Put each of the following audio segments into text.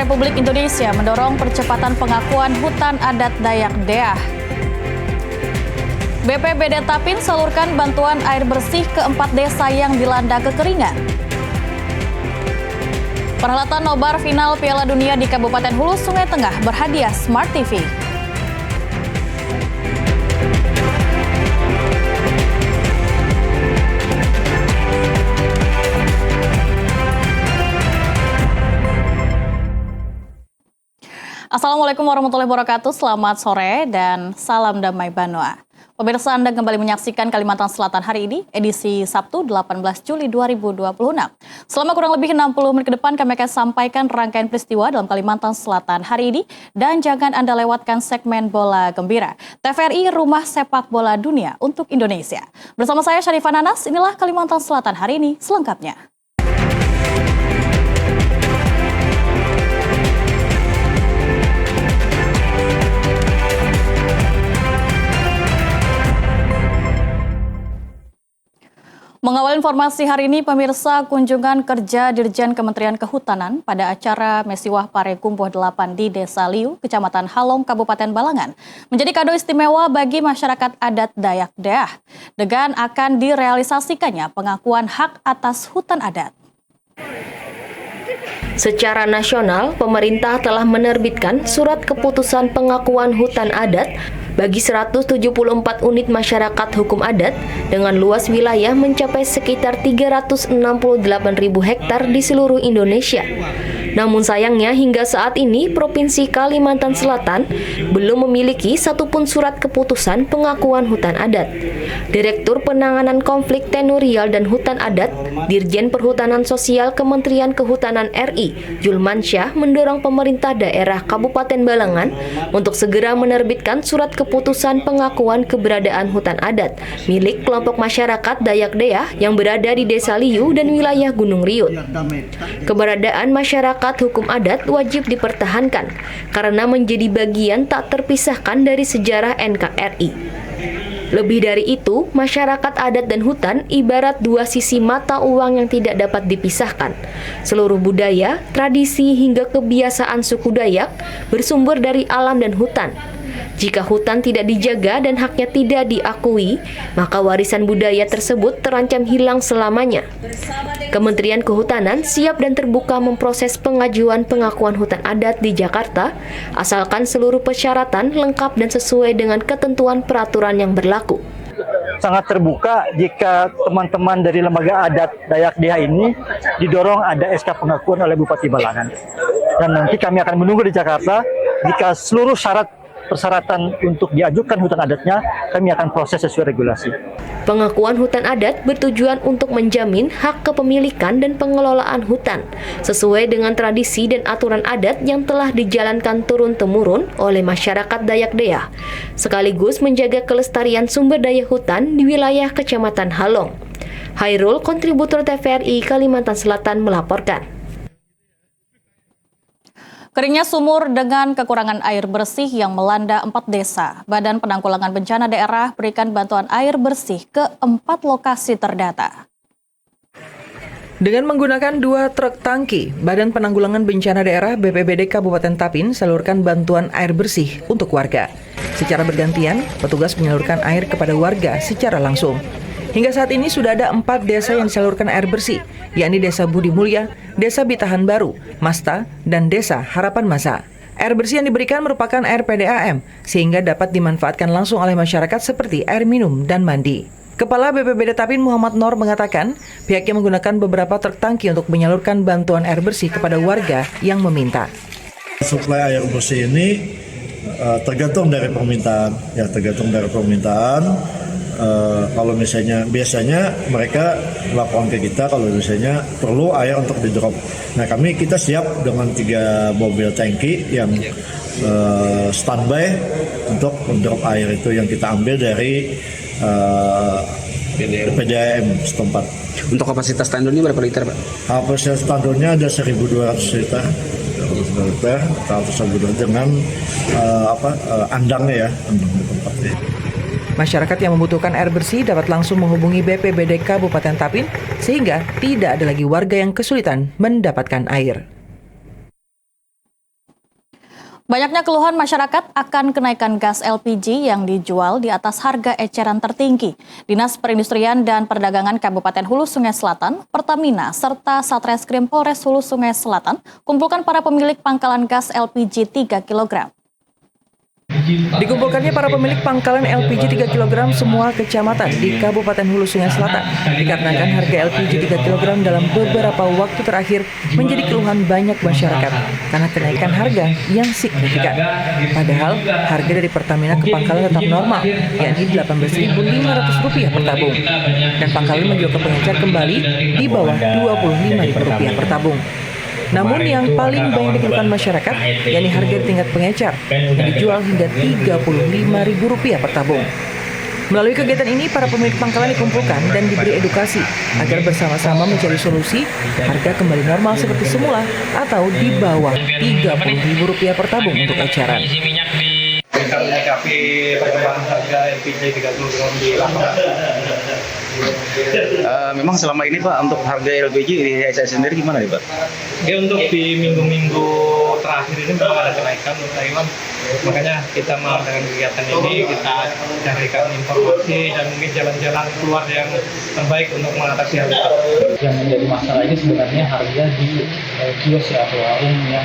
Republik Indonesia mendorong percepatan pengakuan hutan adat Dayak Deah. BPBD Tapin salurkan bantuan air bersih ke 4 desa yang dilanda kekeringan. Perhelatan nobar final Piala Dunia di Kabupaten Hulu Sungai Tengah berhadiah Smart TV. Assalamualaikum warahmatullahi wabarakatuh, selamat sore dan salam damai Banua. Pemirsa, Anda kembali menyaksikan Kalimantan Selatan hari ini, edisi Sabtu 18 Juli 2026. Selama kurang lebih 60 menit ke depan kami akan sampaikan rangkaian peristiwa dalam Kalimantan Selatan hari ini. Dan jangan Anda lewatkan segmen Bola Gembira, TVRI Rumah Sepak Bola Dunia untuk Indonesia. Bersama saya Syarifah Nanas, inilah Kalimantan Selatan hari ini selengkapnya. Mengawal informasi hari ini, pemirsa, kunjungan kerja Dirjen Kementerian Kehutanan pada acara Mesiwah Pare Kumpuh 8 di Desa Liu, Kecamatan Halong, Kabupaten Balangan, menjadi kado istimewa bagi masyarakat adat Dayak Deah dengan akan direalisasikannya pengakuan hak atas hutan adat. Secara nasional, pemerintah telah menerbitkan surat keputusan pengakuan hutan adat bagi 174 unit masyarakat hukum adat dengan luas wilayah mencapai sekitar 368.000 hektar di seluruh Indonesia. Namun sayangnya hingga saat ini Provinsi Kalimantan Selatan belum memiliki satupun surat keputusan pengakuan hutan adat. Direktur Penanganan Konflik Tenurial dan Hutan Adat, Dirjen Perhutanan Sosial Kementerian Kehutanan RI, Julmansyah mendorong pemerintah daerah Kabupaten Balangan untuk segera menerbitkan surat keputusan pengakuan keberadaan hutan adat milik kelompok masyarakat Dayak Deah yang berada di Desa Liu dan wilayah Gunung Riut. Keberadaan masyarakat hukum adat wajib dipertahankan karena menjadi bagian tak terpisahkan dari sejarah NKRI. Lebih dari itu, masyarakat adat dan hutan ibarat dua sisi mata uang yang tidak dapat dipisahkan. Seluruh budaya, tradisi hingga kebiasaan suku Dayak bersumber dari alam dan hutan. Jika hutan tidak dijaga dan haknya tidak diakui, maka warisan budaya tersebut terancam hilang selamanya. Kementerian Kehutanan siap dan terbuka memproses pengajuan pengakuan hutan adat di Jakarta, asalkan seluruh persyaratan lengkap dan sesuai dengan ketentuan peraturan yang berlaku. Sangat terbuka jika teman-teman dari lembaga adat Dayak Deah ini didorong ada SK pengakuan oleh Bupati Balangan. Dan nanti kami akan menunggu di Jakarta jika seluruh persyaratan untuk diajukan hutan adatnya, kami akan proses sesuai regulasi. Pengakuan hutan adat bertujuan untuk menjamin hak kepemilikan dan pengelolaan hutan sesuai dengan tradisi dan aturan adat yang telah dijalankan turun-temurun oleh masyarakat Dayak Deah, sekaligus menjaga kelestarian sumber daya hutan di wilayah Kecamatan Halong. Hairul, kontributor TVRI Kalimantan Selatan melaporkan. Keringnya sumur dengan kekurangan air bersih yang melanda 4 desa. Badan Penanggulangan Bencana Daerah berikan bantuan air bersih ke 4 lokasi terdata. Dengan menggunakan 2 truk tangki, Badan Penanggulangan Bencana Daerah BPBD Kabupaten Tapin salurkan bantuan air bersih untuk warga. Secara bergantian, petugas menyalurkan air kepada warga secara langsung. Hingga saat ini sudah ada 4 desa yang disalurkan air bersih, yakni Desa Budi Mulya, Desa Bitahan Baru, Masta, dan Desa Harapan Masa. Air bersih yang diberikan merupakan air PDAM, sehingga dapat dimanfaatkan langsung oleh masyarakat seperti air minum dan mandi. Kepala BPBD Tapin Muhammad Nor mengatakan, pihaknya menggunakan beberapa truk tangki untuk menyalurkan bantuan air bersih kepada warga yang meminta. Suplai air bersih ini tergantung dari permintaan, kalau misalnya biasanya mereka laporan ke kita kalau misalnya perlu air untuk di drop. Nah kita siap dengan 3 mobil tangki yang standby untuk drop air itu yang kita ambil dari PDAM setempat. Untuk kapasitas tandonnya berapa liter, Pak? Kapasitas tandonnya ada 1.200 liter. Dengan andangnya ya, andang tempatnya. Masyarakat yang membutuhkan air bersih dapat langsung menghubungi BPBD Kabupaten Tapin sehingga tidak ada lagi warga yang kesulitan mendapatkan air. Banyaknya keluhan masyarakat akan kenaikan gas LPG yang dijual di atas harga eceran tertinggi. Dinas Perindustrian dan Perdagangan Kabupaten Hulu Sungai Selatan, Pertamina, serta Satreskrim Polres Hulu Sungai Selatan kumpulkan para pemilik pangkalan gas LPG 3 kg. Dikumpulkannya para pemilik pangkalan LPG 3 kg semua kecamatan di Kabupaten Hulu Sungai Selatan dikarenakan harga LPG 3 kg dalam beberapa waktu terakhir menjadi keluhan banyak masyarakat karena kenaikan harga yang signifikan. Padahal harga dari Pertamina ke pangkalan tetap normal, yakni Rp18.500 per tabung. Dan pangkalan menjual ke pengecar kembali di bawah Rp25.000 per tabung. Namun yang paling banyak dikeluhkan masyarakat, yakni harga di tingkat pengecar yang dijual hingga Rp35.000 per tabung. Melalui kegiatan ini, para pemilik pangkalan dikumpulkan dan diberi edukasi agar bersama-sama mencari solusi harga kembali normal seperti semula atau di bawah Rp30.000 per tabung untuk eceran. Menyikapi perkembangan harga LPG 3 kg di lapangan. Memang selama ini Pak untuk harga LPG di saya sendiri gimana nih Pak? Oke, untuk di minggu-minggu terakhir ini memang ada kenaikan untuk Taiwan. Makanya kita mengadakan kegiatan ini, kita carikan informasi dan mungkin jalan-jalan keluar yang terbaik untuk mengatasi hal itu. Yang menjadi masalah ini sebenarnya harga di kios atau warung yang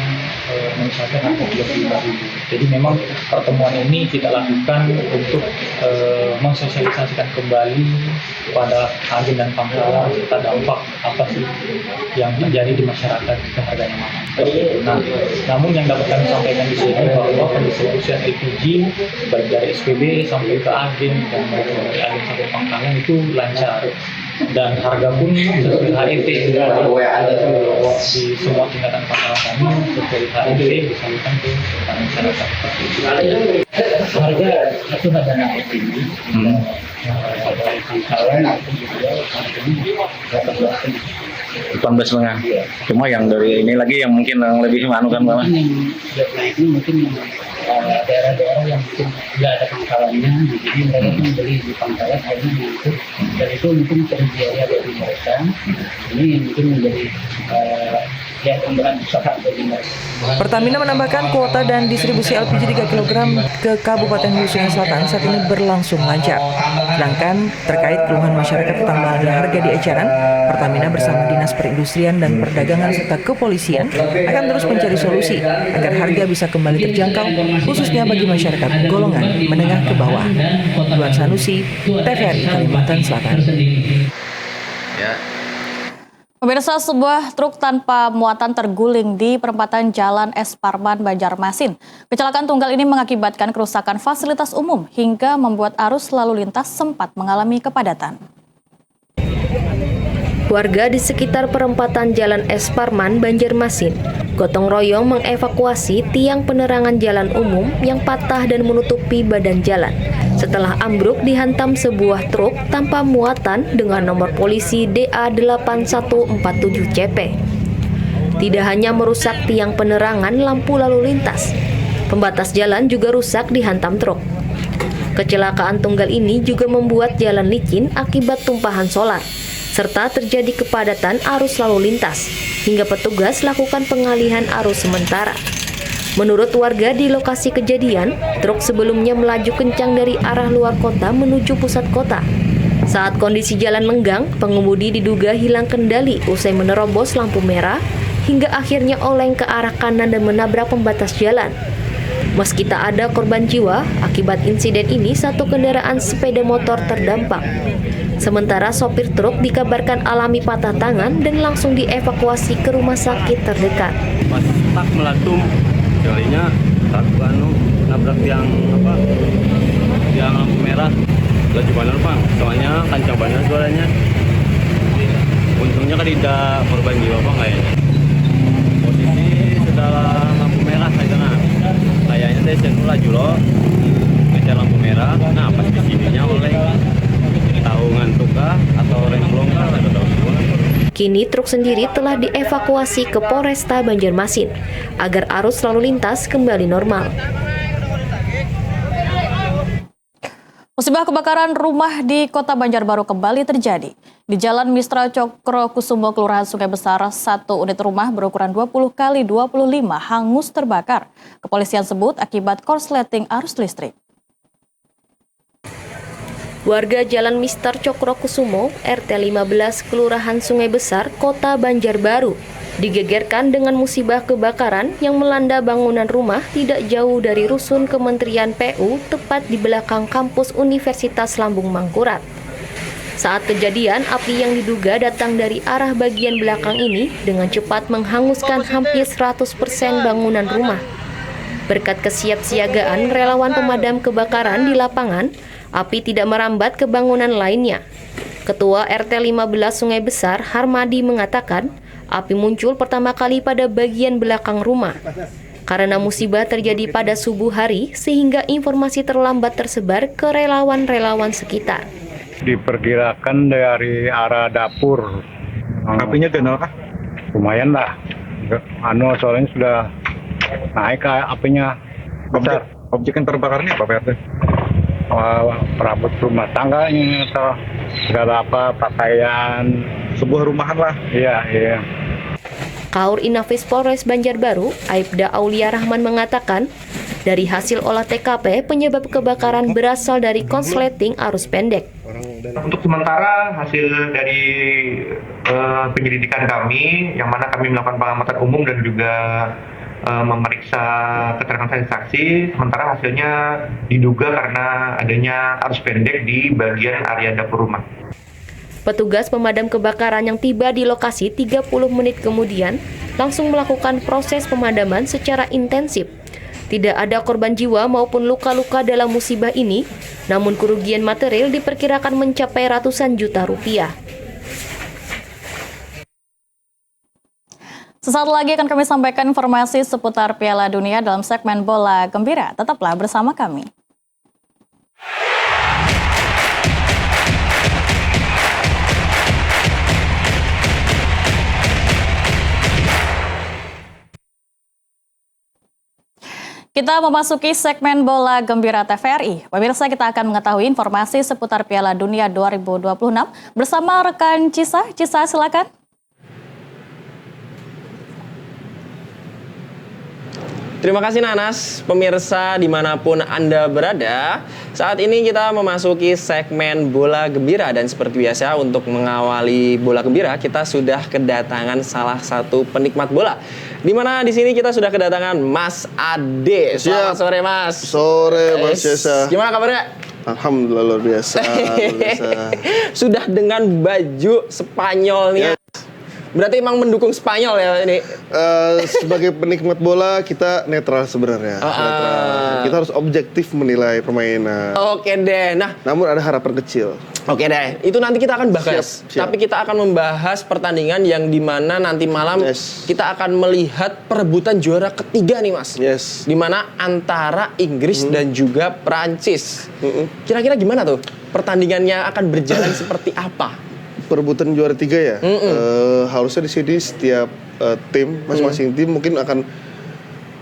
mencapai harga Rp25.000. Jadi memang pertemuan ini kita lakukan untuk mensosialisasikan kembali kepada agen dan pangkalan serta dampak apa sih yang terjadi di masyarakat jika harganya mahal. Nah, namun yang dapat kami sampaikan di sini bahwa pendistribusian LPG baik dari SPB sampai ke agen dan dari agen sampai pangkalan itu lancar dan harga pun sesuai HET di semua tingkatan pangkalan kami sesuai HET disalurkan ke masyarakat. Harga itu ada naik tinggi. Cuma yang dari ini lagi yang mungkin yang lebih manukan Pak. Naik ini mungkin daerah-daerah yang mungkin tidak ada pangkalannya, jadi mereka membeli di pangkalan akhirnya itu dan itu mungkin terbiaya bagi mereka. Ini mungkin menjadi pemberan usaha bagi mereka. Pertamina menambahkan kuota dan distribusi LPG 3 kg ke Kabupaten Hulu Sungai Selatan saat ini berlangsung lancar. Sedangkan terkait keluhan masyarakat ketambahan harga di eceran, Pertamina bersama Dinas Perindustrian dan Perdagangan serta Kepolisian akan terus mencari solusi agar harga bisa kembali terjangkau, khususnya bagi masyarakat golongan menengah ke bawah. Duan Sanusi, TVRI Kalimantan Selatan. Pemirsa, sebuah truk tanpa muatan terguling di perempatan Jalan S. Parman, Banjarmasin. Kecelakaan tunggal ini mengakibatkan kerusakan fasilitas umum hingga membuat arus lalu lintas sempat mengalami kepadatan. Warga di sekitar perempatan Jalan S. Parman, Banjarmasin gotong royong mengevakuasi tiang penerangan jalan umum yang patah dan menutupi badan jalan setelah ambruk dihantam sebuah truk tanpa muatan dengan nomor polisi DA8147CP. Tidak hanya merusak tiang penerangan lampu lalu lintas, pembatas jalan juga rusak dihantam truk. Kecelakaan tunggal ini juga membuat jalan licin akibat tumpahan solar, serta terjadi kepadatan arus lalu lintas, hingga petugas lakukan pengalihan arus sementara. Menurut warga di lokasi kejadian, truk sebelumnya melaju kencang dari arah luar kota menuju pusat kota. Saat kondisi jalan lenggang, pengemudi diduga hilang kendali usai menerobos lampu merah, hingga akhirnya oleng ke arah kanan dan menabrak pembatas jalan. Meski tak ada korban jiwa, akibat insiden ini satu kendaraan sepeda motor terdampak. Sementara sopir truk dikabarkan alami patah tangan dan langsung dievakuasi ke rumah sakit terdekat. Pas tak melatung, jadinya nabrak yang lampu merah. Laju benar Bang, soalnya kencang banget suaranya. Untungnya kan tidak korban jiwa Bang kayaknya. Posisi sudah lampu merah kayaknya saya sentuh laju loh, ngejar lampu merah. Nah pas di sininya oleh tahu ngantuk kah atau remblong kah atau tahu semua. Kini truk sendiri telah dievakuasi ke Polresta Banjarmasin agar arus lalu lintas kembali normal. Musibah kebakaran rumah di Kota Banjarbaru kembali terjadi. Di Jalan Mistra Cokrokusumo, Kelurahan Sungai Besar, satu unit rumah berukuran 20 x 25 hangus terbakar. Kepolisian sebut akibat korsleting arus listrik. Warga Jalan Mistar Cokrokusumo, RT 15, Kelurahan Sungai Besar, Kota Banjarbaru, digegerkan dengan musibah kebakaran yang melanda bangunan rumah tidak jauh dari rusun Kementerian PU, tepat di belakang kampus Universitas Lambung Mangkurat. Saat kejadian, api yang diduga datang dari arah bagian belakang ini dengan cepat menghanguskan hampir 100% bangunan rumah. Berkat kesiapsiagaan relawan pemadam kebakaran di lapangan, api tidak merambat ke bangunan lainnya. Ketua RT 15 Sungai Besar, Harmadi, mengatakan, api muncul pertama kali pada bagian belakang rumah. Karena musibah terjadi pada subuh hari, sehingga informasi terlambat tersebar ke relawan-relawan sekitar. Diperkirakan dari arah dapur. Apinya kenal kah? Lumayan lah. Soalnya sudah naik apinya besar. Objek yang terbakarnya apa, Pak RT? Perabot rumah tangga ini atau segala apa, pakaian. Sebuah rumahan lah. Iya. Kaur Inafis Polres Banjarbaru, Aibda Aulia Rahman, mengatakan, dari hasil olah TKP, penyebab kebakaran berasal dari konsleting arus pendek. Untuk sementara hasil dari penyelidikan kami, yang mana kami melakukan pengamatan umum dan juga memeriksa keterangan saksi, sementara hasilnya diduga karena adanya arus pendek di bagian area dapur rumah. Petugas pemadam kebakaran yang tiba di lokasi 30 menit kemudian langsung melakukan proses pemadaman secara intensif. Tidak ada korban jiwa maupun luka-luka dalam musibah ini, namun kerugian material diperkirakan mencapai ratusan juta rupiah. Sesaat lagi akan kami sampaikan informasi seputar Piala Dunia dalam segmen Bola Gembira. Tetaplah bersama kami. Kita memasuki segmen Bola Gembira TVRI. Pemirsa, kita akan mengetahui informasi seputar Piala Dunia 2026 bersama rekan Cisa. Cisa, silakan. Terima kasih Nanas, pemirsa dimanapun Anda berada. Saat ini kita memasuki segmen Bola Gembira dan seperti biasa untuk mengawali Bola Gembira kita sudah kedatangan salah satu penikmat bola. Di mana di sini kita sudah kedatangan Mas Ade. Selamat sore Mas. Sore Mas Yesa. Gimana kabarnya? Alhamdulillah luar biasa. Sudah dengan baju Spanyolnya. Berarti emang mendukung Spanyol ya ini? Sebagai penikmat bola kita netral sebenarnya. Kita harus objektif menilai permainan. Oke deh. Nah, namun ada harapan kecil. Oke deh. Itu nanti kita akan bahas. Siap. Tapi kita akan membahas pertandingan yang dimana nanti malam kita akan melihat perebutan juara ketiga nih Mas. Dimana antara Inggris dan juga Prancis. Kira-kira gimana tuh? Pertandingannya akan berjalan seperti apa? Perebutan juara 3 ya. Harusnya di sini setiap tim, masing-masing tim mungkin akan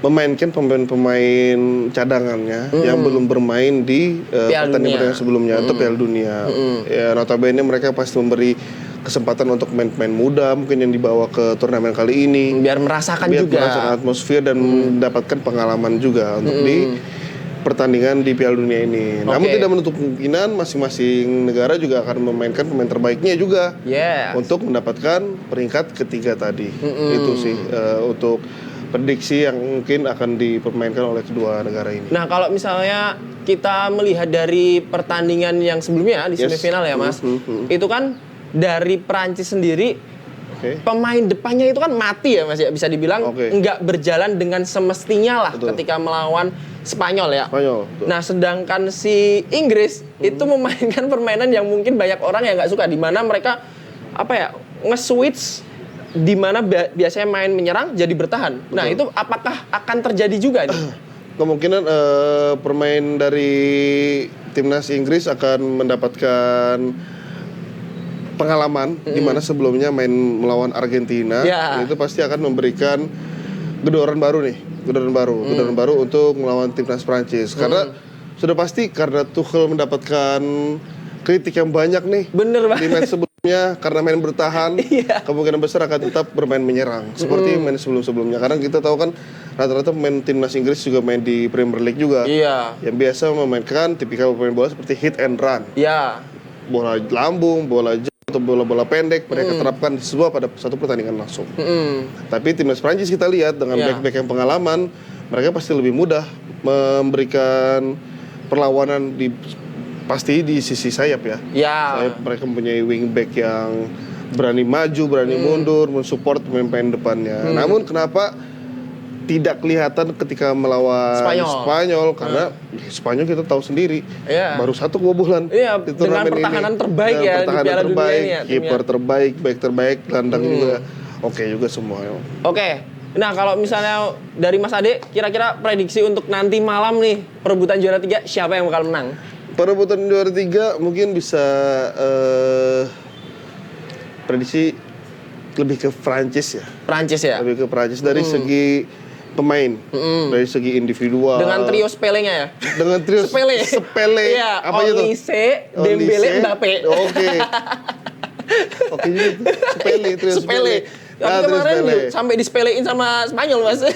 memainkan pemain-pemain cadangannya yang belum bermain di pertandingan sebelumnya atau Piala Dunia. Ya, notabene mereka pasti memberi kesempatan untuk pemain-pemain muda mungkin yang dibawa ke turnamen kali ini biar merasakan atmosfer dan mendapatkan pengalaman juga untuk di pertandingan di Piala Dunia ini. Namun tidak menutup kemungkinan masing-masing negara juga akan memainkan pemain terbaiknya juga untuk mendapatkan peringkat ketiga tadi. Itu sih untuk prediksi yang mungkin akan dipermainkan oleh kedua negara ini. Nah, kalau misalnya kita melihat dari pertandingan yang sebelumnya di semifinal ya Mas, itu kan dari Prancis sendiri pemain depannya itu kan mati ya Mas ya, bisa dibilang nggak berjalan dengan semestinya lah ketika melawan Spanyol ya. Nah, sedangkan si Inggris itu memainkan permainan yang mungkin banyak orang yang nggak suka, di mana mereka nge-switch di mana biasanya main menyerang jadi bertahan. Nah, itu apakah akan terjadi juga nih? Kemungkinan permain dari timnas Inggris akan mendapatkan pengalaman di mana sebelumnya main melawan Argentina, itu pasti akan memberikan gedoran baru untuk melawan timnas Prancis. Karena sudah pasti karena Tuchel mendapatkan kritik yang banyak nih. Bener banget. Di match sebelumnya karena main bertahan, kemungkinan besar akan tetap bermain menyerang seperti main sebelum-sebelumnya. Karena kita tahu kan rata-rata pemain timnas Inggris juga main di Premier League juga. Iya. Yang biasa memainkan tipikal pemain bola seperti hit and run. Iya. Bola lambung, bola jauh atau bola-bola pendek mereka terapkan semua pada satu pertandingan langsung. Tapi timnas Prancis kita lihat dengan back-back yang pengalaman, mereka pasti lebih mudah memberikan perlawanan pasti di sisi sayap ya. Sayap mereka mempunyai wingback yang berani maju, berani mundur, mensupport pemain-pemain depannya. Namun kenapa tidak kelihatan ketika melawan Spanyol karena Spanyol kita tahu sendiri baru 1 kebobolan di dengan pertahanan ini. Terbaik ya di Piala Dunia ini ya, kiper terbaik, back terbaik, gelandang juga oke juga semua. Oke. Nah, kalau misalnya dari Mas Ade kira-kira prediksi untuk nanti malam nih perebutan juara 3 siapa yang bakal menang? Perebutan juara 3 mungkin bisa prediksi lebih ke Prancis ya. Prancis ya? Lebih ke Prancis dari segi pemain, dari segi individual. Dengan trio sepelenya ya? Dengan trio sepele. Iya, Apa itu? Olise, Dembele, Mbappe. Oke. Oke juga sepele, trio sepele. Tapi kemarin sampai disepelein sama Spanyol, Mas.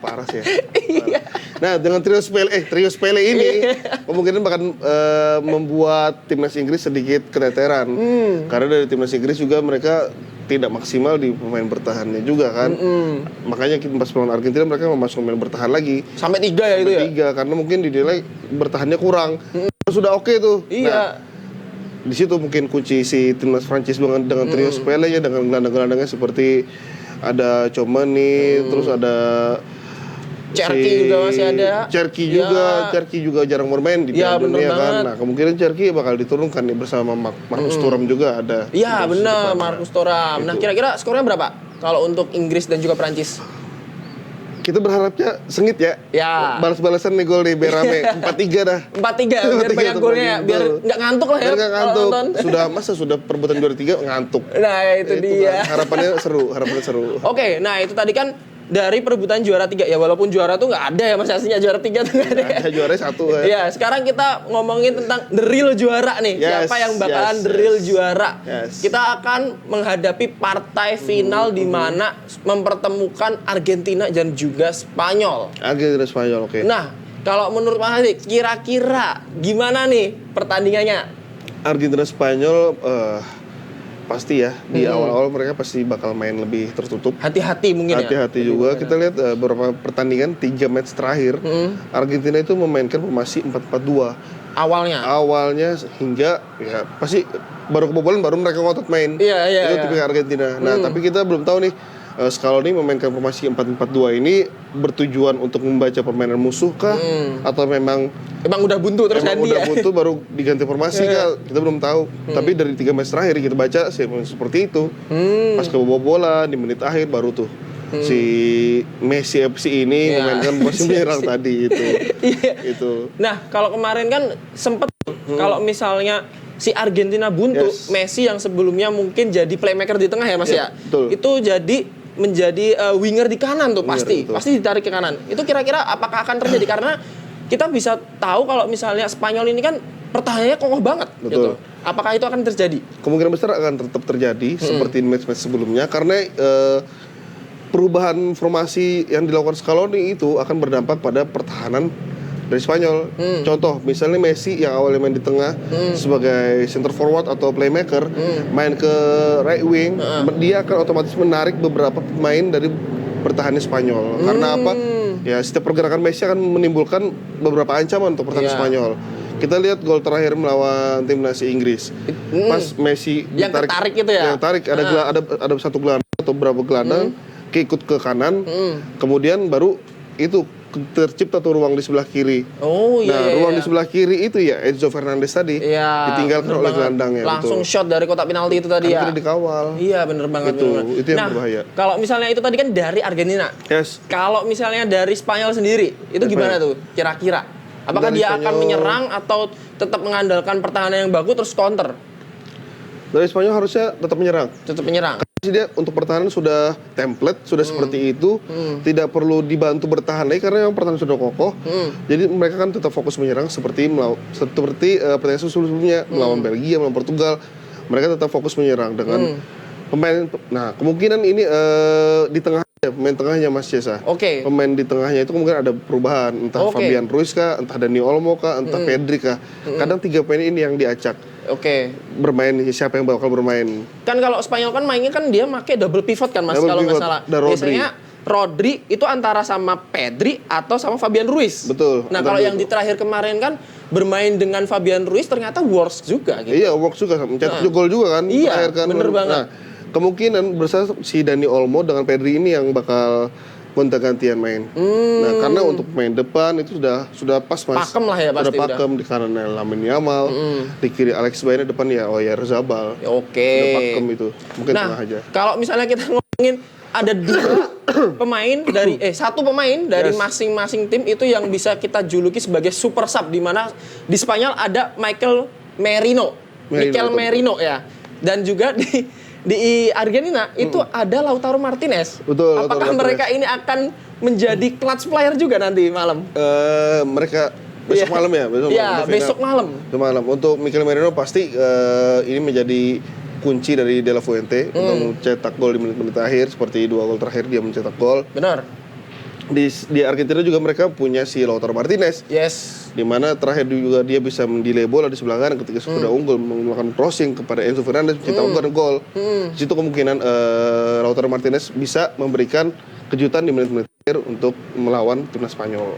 Parah sih ya. Nah, dengan trio sepele ini kemungkinan bahkan membuat timnas Inggris sedikit keteteran. Karena dari timnas Inggris juga mereka tidak maksimal di pemain bertahannya juga kan. Makanya pas melawan Argentina mereka memasukkan pemain bertahan lagi. Sampai 3 ya itu ya? 3 karena mungkin dinilai bertahannya kurang. Sudah oke tuh. Iya. Nah, di situ mungkin kunci si timnas Prancis dengan trio sepelenya, dengan gelandang-gelandangnya seperti ada Tchouameni, terus ada Cherki juga masih ada. Cherki juga jarang bermain di Piala Dunia kan. Nah, kemungkinan Cherki bakal diturunkan nih bersama Marcus Thuram juga ada. Iya, benar, Marcus Thuram. Nah, kira-kira skornya berapa kalau untuk Inggris dan juga Prancis? Kita berharapnya sengit ya. Ya. Balas-balasan nih gol nih biar rame. 4-3 dah. 4-3 biar banyak golnya ya. Biar nggak ngantuk lah ya. Biar nggak ngantuk. Sudah perebutan juara 3 ngantuk. Nah, itu dia. Harapannya seru. Oke, nah itu tadi kan dari perebutan juara 3 ya, walaupun juara tuh nggak ada ya Mas, aslinya juara 3 tuh nggak ada. Ada juara 1 ya. Ya, sekarang kita ngomongin tentang the real juara nih. Siapa yang bakalan the real juara? Kita akan menghadapi partai final di mana mempertemukan Argentina dan juga Spanyol. Argentina Spanyol, oke. Nah, kalau menurut Mas Adi, kira-kira gimana nih pertandingannya? Argentina Spanyol pasti ya di awal-awal mereka pasti bakal main lebih tertutup. Hati-hati mungkin ya. Hati-hati juga. Kita lihat beberapa pertandingan 3 match terakhir Argentina itu memainkan formasi 4-4-2. Awalnya hingga ya pasti baru kebobolan baru mereka ngotot main. Itu tipikal Argentina. Nah, tapi kita belum tahu nih Scaloni memainkan formasi 4-4-2 ini bertujuan untuk membaca permainan musuh kah atau memang udah buntu terus ganti udah buntu baru diganti formasi kah? Kita belum tahu. Tapi dari 3 match terakhir kita baca seperti itu. Pas kebobolan di menit akhir baru tuh si Messi FC ini memainkan posisi menyerang tadi itu. Nah, kalau kemarin kan sempet kalau misalnya si Argentina buntu, Messi yang sebelumnya mungkin jadi playmaker di tengah ya Mas ya. Betul. Itu menjadi winger di kanan tuh pasti ditarik ke kanan. Itu kira-kira apakah akan terjadi karena kita bisa tahu kalau misalnya Spanyol ini kan pertahanannya kokoh banget gitu. Apakah itu akan terjadi? Kemungkinan besar akan tetap terjadi seperti match-match sebelumnya karena perubahan formasi yang dilakukan Scaloni itu akan berdampak pada pertahanan dari Spanyol. Contoh, misalnya Messi yang awalnya main di tengah sebagai center forward atau playmaker, main ke right wing, dia akan otomatis menarik beberapa pemain dari pertahanan Spanyol. Karena apa? Ya, setiap pergerakan Messi akan menimbulkan beberapa ancaman untuk pertahanan Spanyol. Kita lihat gol terakhir melawan timnas Inggris. Pas Messi yang tertarik itu ya. Yang tarik ada satu gelandang atau beberapa gelandang keikut ke kanan. Kemudian baru itu tercipta tuh ruang di sebelah kiri. Ruang di sebelah kiri itu ya Enzo Fernandez tadi ditinggalkan oleh gelandangnya. Langsung shot dari kotak penalti itu tadi ya. Tidak dikawal. Iya bener banget. Itu yang berbahaya. Kalau misalnya itu tadi kan dari Argentina. Kalau misalnya dari Spanyol sendiri itu gimana tuh kira-kira? Apakah dari dia Spanyol akan menyerang atau tetap mengandalkan pertahanan yang bagus terus counter? Dari Spanyol harusnya tetap menyerang. dia untuk pertahanan sudah template, sudah seperti itu, tidak perlu dibantu bertahan lagi karena yang pertahanan sudah kokoh. Jadi mereka kan tetap fokus menyerang seperti pertandingan sebelumnya melawan Belgia, melawan Portugal. Mereka tetap fokus menyerang dengan pemain. Nah, kemungkinan ini di tengah pemain tengahnya Mas Cesa. Pemain di tengahnya itu kemungkinan ada perubahan, entah Fabian Ruiz kah, entah Dani Olmo kah, entah Pedri kah. Kadang 3 pemain ini yang diacak. Bermain, siapa yang bakal bermain? Kan kalau Spanyol kan mainnya kan dia pakai double pivot kan Mas, kalau nggak salah. Biasanya Rodri itu antara sama Pedri atau sama Fabian Ruiz. Betul. Nah, kalau yang di terakhir kemarin kan bermain dengan Fabian Ruiz ternyata works juga gitu. Iya, works juga, mencetak gol juga kan. Iya, kan. bener banget. Nah, kemungkinan besar si Dani Olmo dengan Pedri ini yang bakal gonta-gantian main. Nah, karena untuk main depan itu sudah pas Mas. Pakem lah ya pasti. Sudah pakem di kanan Lamine Yamal, di kiri Alex Baena, depan ya Oyarzabal. Udah pakem itu. Mungkin tengah aja. Kalau misalnya kita ngomongin ada satu pemain dari masing-masing tim itu yang bisa kita juluki sebagai super sub, di mana di Spanyol ada Mikel Merino ya. Dan juga di Argentina itu ada Lautaro Martinez. Betul. Apakah mereka ini akan menjadi clutch player juga nanti malam? Mereka besok malam ya. Besok malam. Untuk Mikel Merino pasti ini menjadi kunci dari De La Fuente untuk mencetak gol di menit-menit akhir, seperti 2 gol terakhir dia mencetak gol. Benar. Di Argentina juga mereka punya si Lautaro Martinez. Yes. Di mana terakhir juga dia bisa mendelay bola di sebelah kanan ketika sudah unggul, melakukan crossing kepada Enzo Fernandez mencetak gol. Di situ kemungkinan Lautaro Martinez bisa memberikan kejutan di menit-menit akhir untuk melawan timnas Spanyol.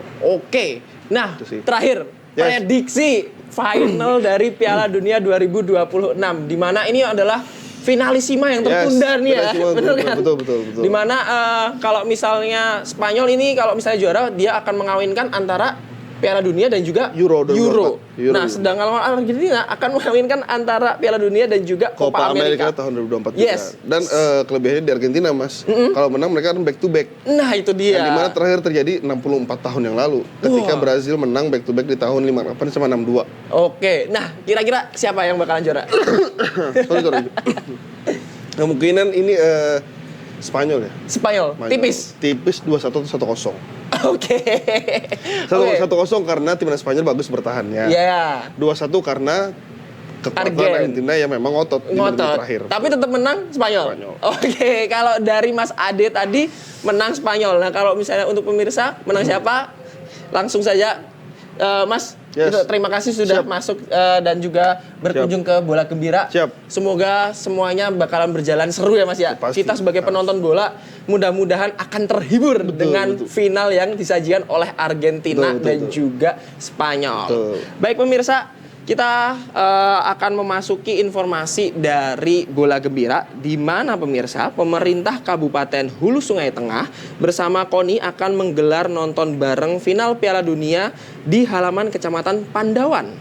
Nah, terakhir prediksi final dari Piala Dunia 2026, di mana ini adalah finalisima yang tertunda nih ya, benar kan? Betul. Dimana kalau misalnya Spanyol ini kalau misalnya juara, dia akan mengawinkan antara Piala Dunia dan juga Euro. Nah, sedangkan Argentina akan mengawinkan antara Piala Dunia dan juga Copa America tahun 2024. Yes. Dan kelebihannya di Argentina, Mas, kalau menang mereka akan back to back. Nah, itu dia. Di mana terakhir terjadi 64 tahun yang lalu ketika Brazil menang back to back di tahun 58 sama 62. Nah, kira-kira siapa yang bakalan juara? Sorry. Kemungkinan ini Spanyol ya. Spanyol. Tipis 2-1 atau 1-0. 1-0 karena timnas Spanyol bagus bertahannya. 2-1 karena kekuatan Argentina yang memang ngotot di menit terakhir. Tapi tetap menang Spanyol. Kalau dari Mas Ade tadi menang Spanyol. Nah, kalau misalnya untuk pemirsa menang siapa? Langsung saja Mas, terima kasih sudah masuk dan juga berkunjung ke Bola Gembira. Semoga semuanya bakalan berjalan seru ya Mas ya. Kita sebagai penonton bola mudah-mudahan akan terhibur dengan final yang disajikan oleh Argentina dan juga Spanyol. Baik pemirsa, kita akan memasuki informasi dari Bola Gembira, di mana pemirsa, pemerintah Kabupaten Hulu Sungai Tengah bersama KONI akan menggelar nonton bareng final Piala Dunia di halaman Kecamatan Pandawan.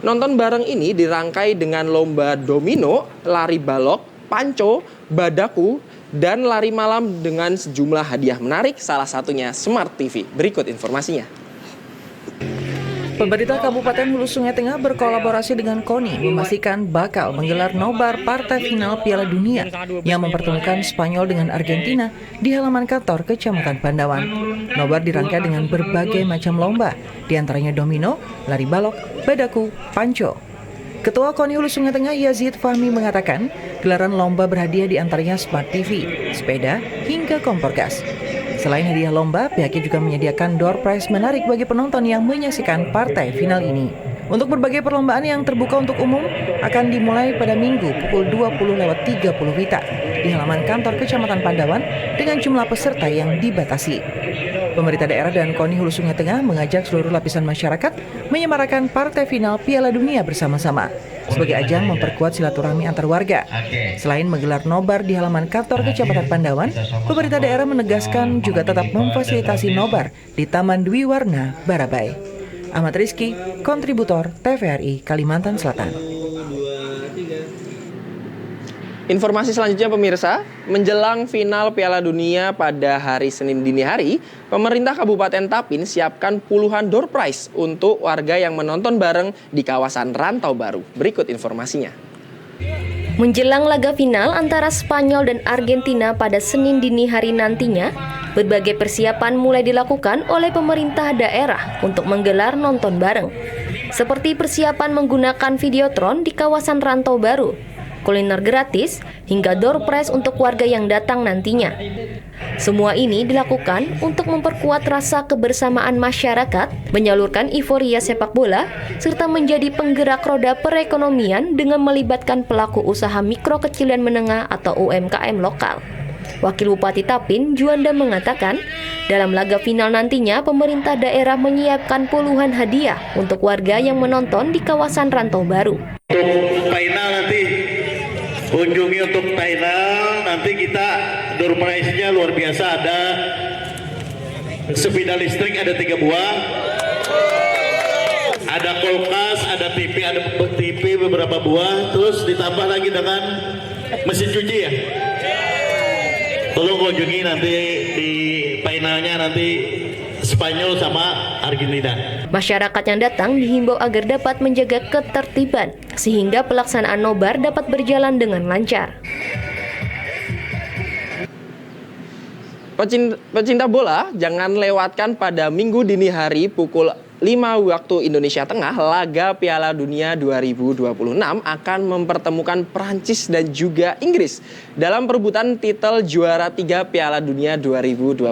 Nonton bareng ini dirangkai dengan lomba domino, lari balok, panco, badaku, dan lari malam dengan sejumlah hadiah menarik, salah satunya Smart TV. Berikut informasinya. Pemerintah Kabupaten Hulu Sungai Tengah berkolaborasi dengan KONI memastikan bakal menggelar nobar partai final Piala Dunia yang mempertemukan Spanyol dengan Argentina di halaman kantor Kecamatan Pandawan. Nobar dirangkai dengan berbagai macam lomba, diantaranya domino, lari balok, badaku, panco. Ketua KONI Hulu Sungai Tengah Yazid Fahmi mengatakan, gelaran lomba berhadiah diantaranya Smart TV, sepeda, hingga kompor gas. Selain hadiah lomba, pihaknya juga menyediakan door prize menarik bagi penonton yang menyaksikan partai final ini. Untuk berbagai perlombaan yang terbuka untuk umum akan dimulai pada Minggu pukul 20.30 WITA di halaman kantor Kecamatan Pandawan dengan jumlah peserta yang dibatasi. Pemerintah daerah dan KONI Hulu Sungai Tengah mengajak seluruh lapisan masyarakat menyemarakan partai final Piala Dunia bersama-sama sebagai ajang memperkuat silaturahmi antar warga. Selain menggelar nobar di halaman kantor Kecamatan Pandawan, pemerintah daerah menegaskan juga tetap memfasilitasi nobar di Taman Dwi Warna, Barabai. Ahmad Rizky, kontributor TVRI Kalimantan Selatan. Informasi selanjutnya pemirsa, menjelang final Piala Dunia pada hari Senin dini hari, pemerintah Kabupaten Tapin siapkan puluhan door prize untuk warga yang menonton bareng di kawasan Rantau Baru. Berikut informasinya. Menjelang laga final antara Spanyol dan Argentina pada Senin dini hari nantinya, berbagai persiapan mulai dilakukan oleh pemerintah daerah untuk menggelar nonton bareng. Seperti persiapan menggunakan videotron di kawasan Rantau Baru, kuliner gratis, hingga door prize untuk warga yang datang nantinya. Semua ini dilakukan untuk memperkuat rasa kebersamaan masyarakat, menyalurkan euforia sepak bola, serta menjadi penggerak roda perekonomian dengan melibatkan pelaku usaha mikro kecil dan menengah atau UMKM lokal. Wakil Bupati Tapin, Juanda, mengatakan, dalam laga final nantinya pemerintah daerah menyiapkan puluhan hadiah untuk warga yang menonton di kawasan Rantau Baru. Untuk final nanti, kunjungi untuk final, nanti kita door prize-nya luar biasa, ada sepeda listrik ada 3 buah, ada kulkas, ada TV beberapa buah, terus ditambah lagi dengan mesin cuci ya. Tolong kunjungi nanti di finalnya nanti Spanyol sama Argentina. Masyarakat yang datang dihimbau agar dapat menjaga ketertiban sehingga pelaksanaan nobar dapat berjalan dengan lancar. Pecinta bola, jangan lewatkan pada Minggu dini hari pukul 5 waktu Indonesia Tengah, laga Piala Dunia 2026 akan mempertemukan Prancis dan juga Inggris dalam perebutan titel juara 3 Piala Dunia 2026.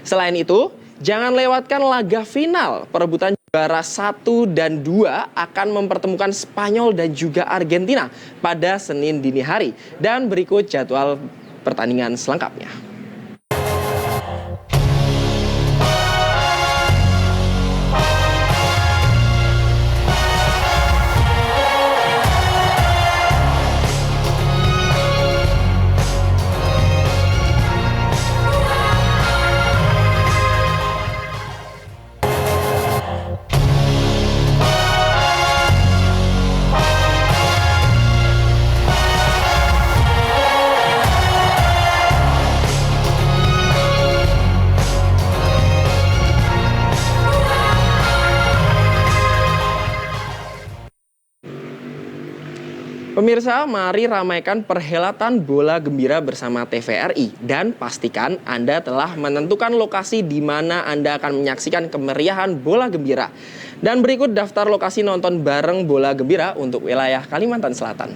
Selain itu, jangan lewatkan laga final perebutan juara 1 dan 2 akan mempertemukan Spanyol dan juga Argentina pada Senin dini hari. Dan berikut jadwal pertandingan selengkapnya. Pemirsa, mari ramaikan perhelatan bola gembira bersama TVRI dan pastikan Anda telah menentukan lokasi di mana Anda akan menyaksikan kemeriahan bola gembira. Dan berikut daftar lokasi nonton bareng bola gembira untuk wilayah Kalimantan Selatan.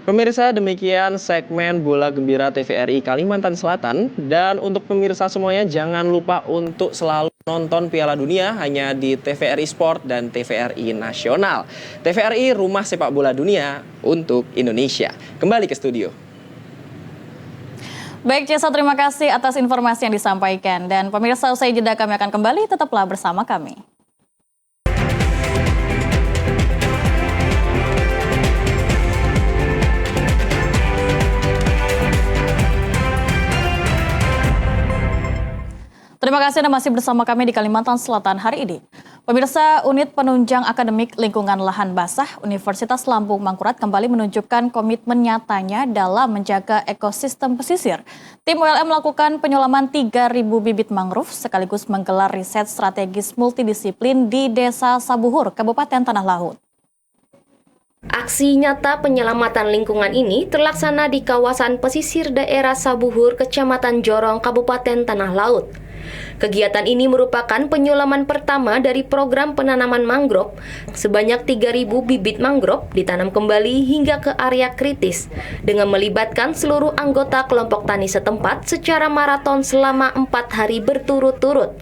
Pemirsa, demikian segmen Bola Gembira TVRI Kalimantan Selatan. Dan untuk pemirsa semuanya, jangan lupa untuk selalu nonton Piala Dunia hanya di TVRI Sport dan TVRI Nasional. TVRI, rumah sepak bola dunia untuk Indonesia. Kembali ke studio. Baik, Cesa, terima kasih atas informasi yang disampaikan. Dan pemirsa, usai jeda kami akan kembali, tetaplah bersama kami. Terima kasih Anda masih bersama kami di Kalimantan Selatan hari ini. Pemirsa, Unit Penunjang Akademik Lingkungan Lahan Basah Universitas Lambung Mangkurat kembali menunjukkan komitmen nyatanya dalam menjaga ekosistem pesisir. Tim ULM melakukan penyulaman 3.000 bibit mangrove sekaligus menggelar riset strategis multidisiplin di Desa Sabuhur, Kabupaten Tanah Laut. Aksi nyata penyelamatan lingkungan ini terlaksana di kawasan pesisir daerah Sabuhur, Kecamatan Jorong, Kabupaten Tanah Laut. Kegiatan ini merupakan penyulaman pertama dari program penanaman mangrove. Sebanyak 3.000 bibit mangrove ditanam kembali hingga ke area kritis dengan melibatkan seluruh anggota kelompok tani setempat secara maraton selama 4 hari berturut-turut.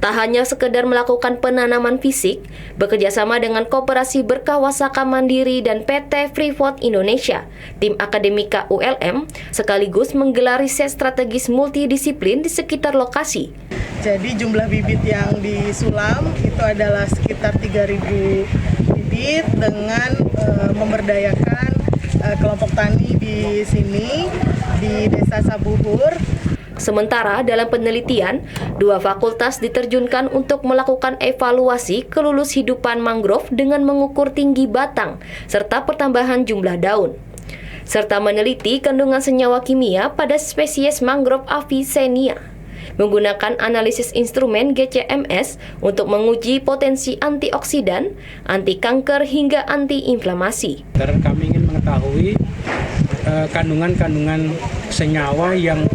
Tak hanya sekedar melakukan penanaman fisik, bekerjasama dengan Koperasi Berkawasaka Mandiri dan PT Freeport Indonesia, tim akademika ULM sekaligus menggelar riset strategis multidisiplin di sekitar lokasi. Jadi jumlah bibit yang disulam itu adalah sekitar 3.000 bibit dengan memberdayakan kelompok tani di sini, di Desa Sabuhur. Sementara dalam penelitian, 2 fakultas diterjunkan untuk melakukan evaluasi kelulus hidupan mangrove dengan mengukur tinggi batang serta pertambahan jumlah daun, serta meneliti kandungan senyawa kimia pada spesies mangrove Avicennia menggunakan analisis instrumen GCMS untuk menguji potensi antioksidan, anti kanker hingga anti-inflamasi. Kami ingin mengetahui kandungan-kandungan senyawa yang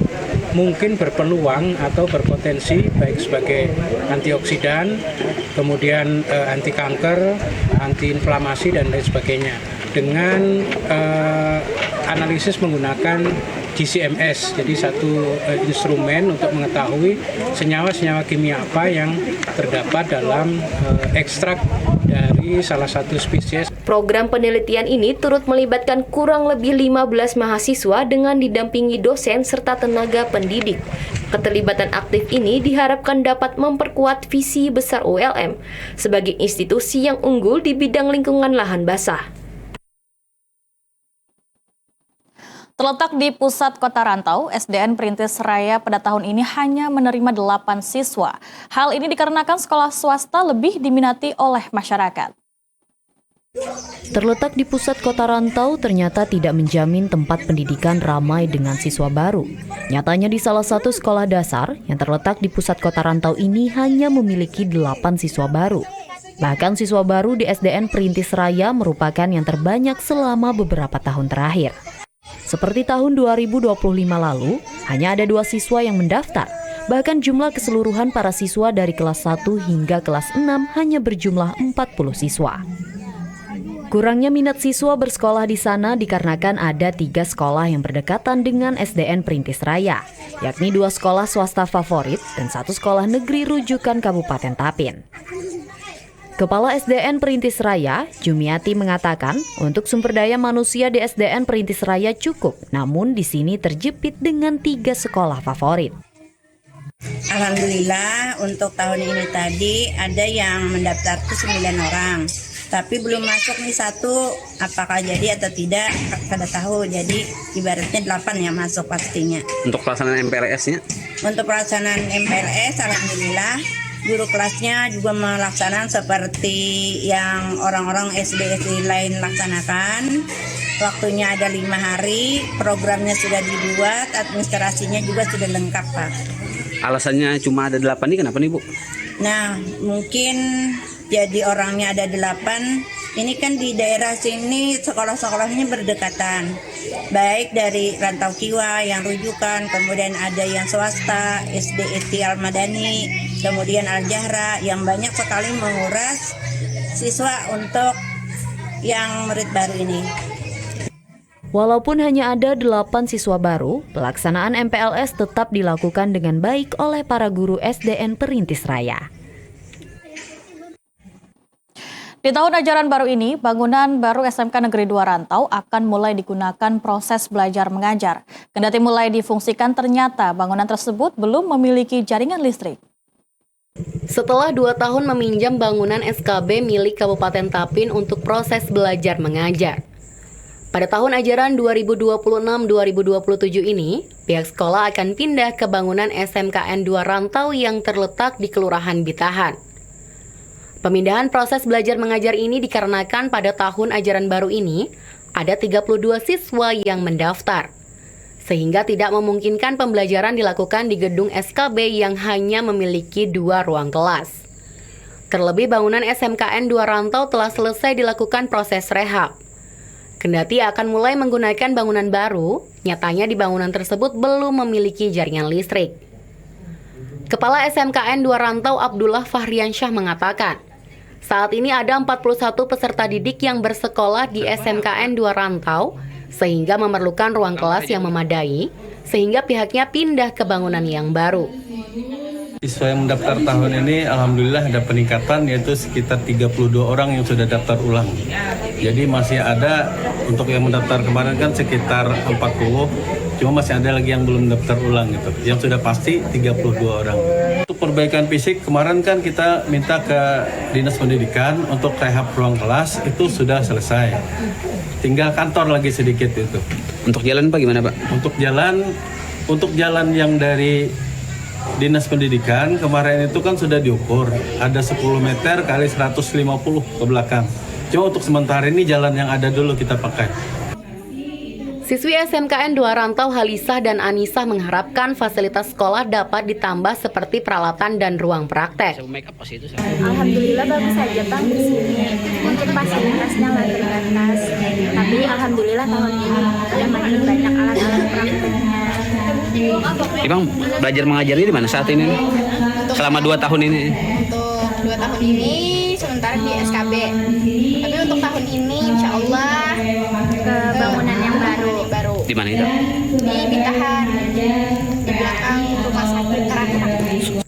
mungkin berpeluang atau berpotensi baik sebagai antioksidan, kemudian anti kanker, anti inflamasi dan lain sebagainya. Dengan analisis menggunakan GCMS, jadi satu instrumen untuk mengetahui senyawa-senyawa kimia apa yang terdapat dalam ekstrak dari salah satu spesies. Program penelitian ini turut melibatkan kurang lebih 15 mahasiswa dengan didampingi dosen serta tenaga pendidik. Keterlibatan aktif ini diharapkan dapat memperkuat visi besar ULM sebagai institusi yang unggul di bidang lingkungan lahan basah. Terletak di pusat kota rantau, SDN Perintis Raya pada tahun ini hanya menerima 8 siswa. Hal ini dikarenakan sekolah swasta lebih diminati oleh masyarakat. Terletak di pusat kota rantau ternyata tidak menjamin tempat pendidikan ramai dengan siswa baru. Nyatanya di salah satu sekolah dasar yang terletak di pusat kota rantau ini hanya memiliki 8 siswa baru. Bahkan siswa baru di SDN Perintis Raya merupakan yang terbanyak selama beberapa tahun terakhir. Seperti tahun 2025 lalu, hanya ada 2 siswa yang mendaftar. Bahkan jumlah keseluruhan para siswa dari kelas 1 hingga kelas 6 hanya berjumlah 40 siswa. Kurangnya minat siswa bersekolah di sana dikarenakan ada 3 sekolah yang berdekatan dengan SDN Perintis Raya, yakni 2 sekolah swasta favorit dan 1 sekolah negeri rujukan Kabupaten Tapin. Kepala SDN Perintis Raya, Jumiati mengatakan, untuk sumber daya manusia di SDN Perintis Raya cukup, namun di sini terjepit dengan 3 sekolah favorit. Alhamdulillah untuk tahun ini tadi ada yang mendaftar ke 9 orang. Tapi belum masuk nih 1, apakah jadi atau tidak kada tahu. Jadi ibaratnya 8 yang masuk pastinya. Untuk pelaksanaan MPLS-nya? Untuk pelaksanaan MPLS, alhamdulillah guru kelasnya juga melaksanakan seperti yang orang-orang SD lain laksanakan. Waktunya ada 5 hari, programnya sudah dibuat, administrasinya juga sudah lengkap, Pak. Alasannya cuma ada 8 nih, kenapa nih, Bu? Nah, mungkin jadi orangnya ada 8. Ini kan di daerah sini sekolah-sekolahnya berdekatan. Baik dari Rantau Kiwa yang rujukan, kemudian ada yang swasta, SD Al-Madani, kemudian Al-Jahra yang banyak sekali menguras siswa untuk yang murid baru ini. Walaupun hanya ada 8 siswa baru, pelaksanaan MPLS tetap dilakukan dengan baik oleh para guru SDN Perintis Raya. Di tahun ajaran baru ini, bangunan baru SMK Negeri 2 Rantau akan mulai digunakan proses belajar mengajar. Kendati mulai difungsikan, ternyata bangunan tersebut belum memiliki jaringan listrik. Setelah 2 tahun meminjam bangunan SKB milik Kabupaten Tapin untuk proses belajar mengajar. Pada tahun ajaran 2026-2027 ini, pihak sekolah akan pindah ke bangunan SMKN 2 Rantau yang terletak di Kelurahan Bitahan. Pemindahan proses belajar mengajar ini dikarenakan pada tahun ajaran baru ini ada 32 siswa yang mendaftar, sehingga tidak memungkinkan pembelajaran dilakukan di gedung SKB yang hanya memiliki 2 ruang kelas. Terlebih bangunan SMKN 2 Rantau telah selesai dilakukan proses rehab. Kendati akan mulai menggunakan bangunan baru, nyatanya di bangunan tersebut belum memiliki jaringan listrik. Kepala SMKN 2 Rantau Abdullah Fahriansyah mengatakan, saat ini ada 41 peserta didik yang bersekolah di SMKN 2 Rantau, sehingga memerlukan ruang kelas yang memadai, sehingga pihaknya pindah ke bangunan yang baru. Siswa yang mendaftar tahun ini alhamdulillah ada peningkatan, yaitu sekitar 32 orang yang sudah daftar ulang. Jadi masih ada untuk yang mendaftar kemarin kan sekitar 40, cuma masih ada lagi yang belum daftar ulang gitu. Yang sudah pasti 32 orang. Untuk perbaikan fisik kemarin kan kita minta ke Dinas Pendidikan untuk rehab ruang kelas, itu sudah selesai. Tinggal kantor lagi sedikit itu. Untuk jalan Pak gimana Pak? Untuk jalan yang dari Dinas Pendidikan kemarin itu kan sudah diukur, ada 10 meter kali 150 ke belakang. Cuma untuk sementara ini jalan yang ada dulu kita pakai. Siswi SMKN 2 Rantau Halisah dan Anissa mengharapkan fasilitas sekolah dapat ditambah seperti peralatan dan ruang praktek. Alhamdulillah bagus saja Bang di sini. Mungkin fasilitasnya nggak terbatas, tapi alhamdulillah tahun ini sudah makin banyak alat-alat prakteknya. Bang, belajar mengajarnya di mana saat ini? Selama 2 tahun ini? Untuk 2 tahun ini sementara di SKB. Tapi untuk tahun ini insya Allah ke bangunan yang baru. Di mana itu? Di Bintahan, di belakang rumah sakit Kerasak.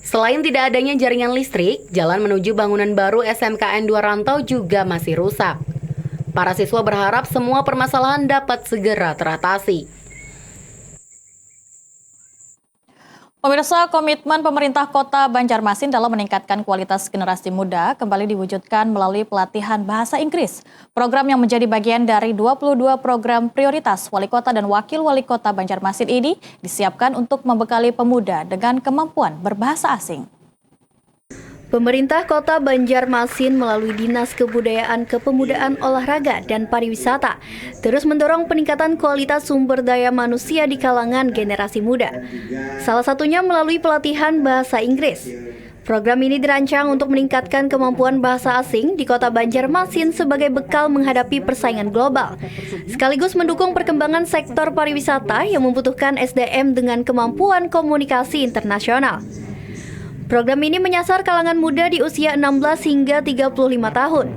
Selain tidak adanya jaringan listrik, jalan menuju bangunan baru SMKN 2 Rantau juga masih rusak. Para siswa berharap semua permasalahan dapat segera teratasi. Pemirsa, komitmen pemerintah Kota Banjarmasin dalam meningkatkan kualitas generasi muda kembali diwujudkan melalui pelatihan bahasa Inggris. Program yang menjadi bagian dari 22 program prioritas Wali Kota dan Wakil Wali Kota Banjarmasin ini disiapkan untuk membekali pemuda dengan kemampuan berbahasa asing. Pemerintah Kota Banjarmasin melalui Dinas Kebudayaan, Kepemudaan, Olahraga, dan Pariwisata terus mendorong peningkatan kualitas sumber daya manusia di kalangan generasi muda. Salah satunya melalui pelatihan bahasa Inggris. Program ini dirancang untuk meningkatkan kemampuan bahasa asing di Kota Banjarmasin sebagai bekal menghadapi persaingan global, sekaligus mendukung perkembangan sektor pariwisata yang membutuhkan SDM dengan kemampuan komunikasi internasional. Program ini menyasar kalangan muda di usia 16 hingga 35 tahun.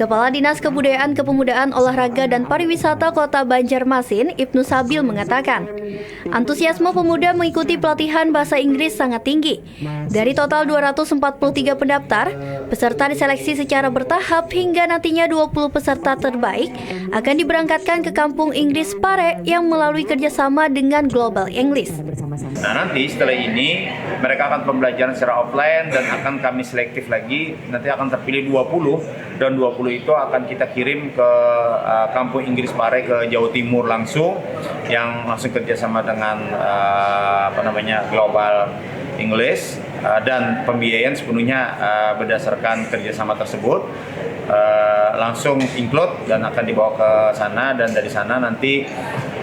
Kepala Dinas Kebudayaan, Kepemudaan, Olahraga, dan Pariwisata Kota Banjarmasin, Ibnu Sabil mengatakan, antusiasme pemuda mengikuti pelatihan bahasa Inggris sangat tinggi. Dari total 243 pendaftar, peserta diseleksi secara bertahap hingga nantinya 20 peserta terbaik akan diberangkatkan ke Kampung Inggris Pare yang melalui kerjasama dengan Global English. Nah, nanti setelah ini mereka akan pembelajaran secara offline dan akan kami selektif lagi. Nanti akan terpilih 20 dan 20 itu akan kita kirim ke Kampung Inggris Pare ke Jawa Timur langsung, yang langsung kerjasama dengan Global English, dan pembiayaan sepenuhnya berdasarkan kerjasama tersebut langsung include dan akan dibawa ke sana, dan dari sana nanti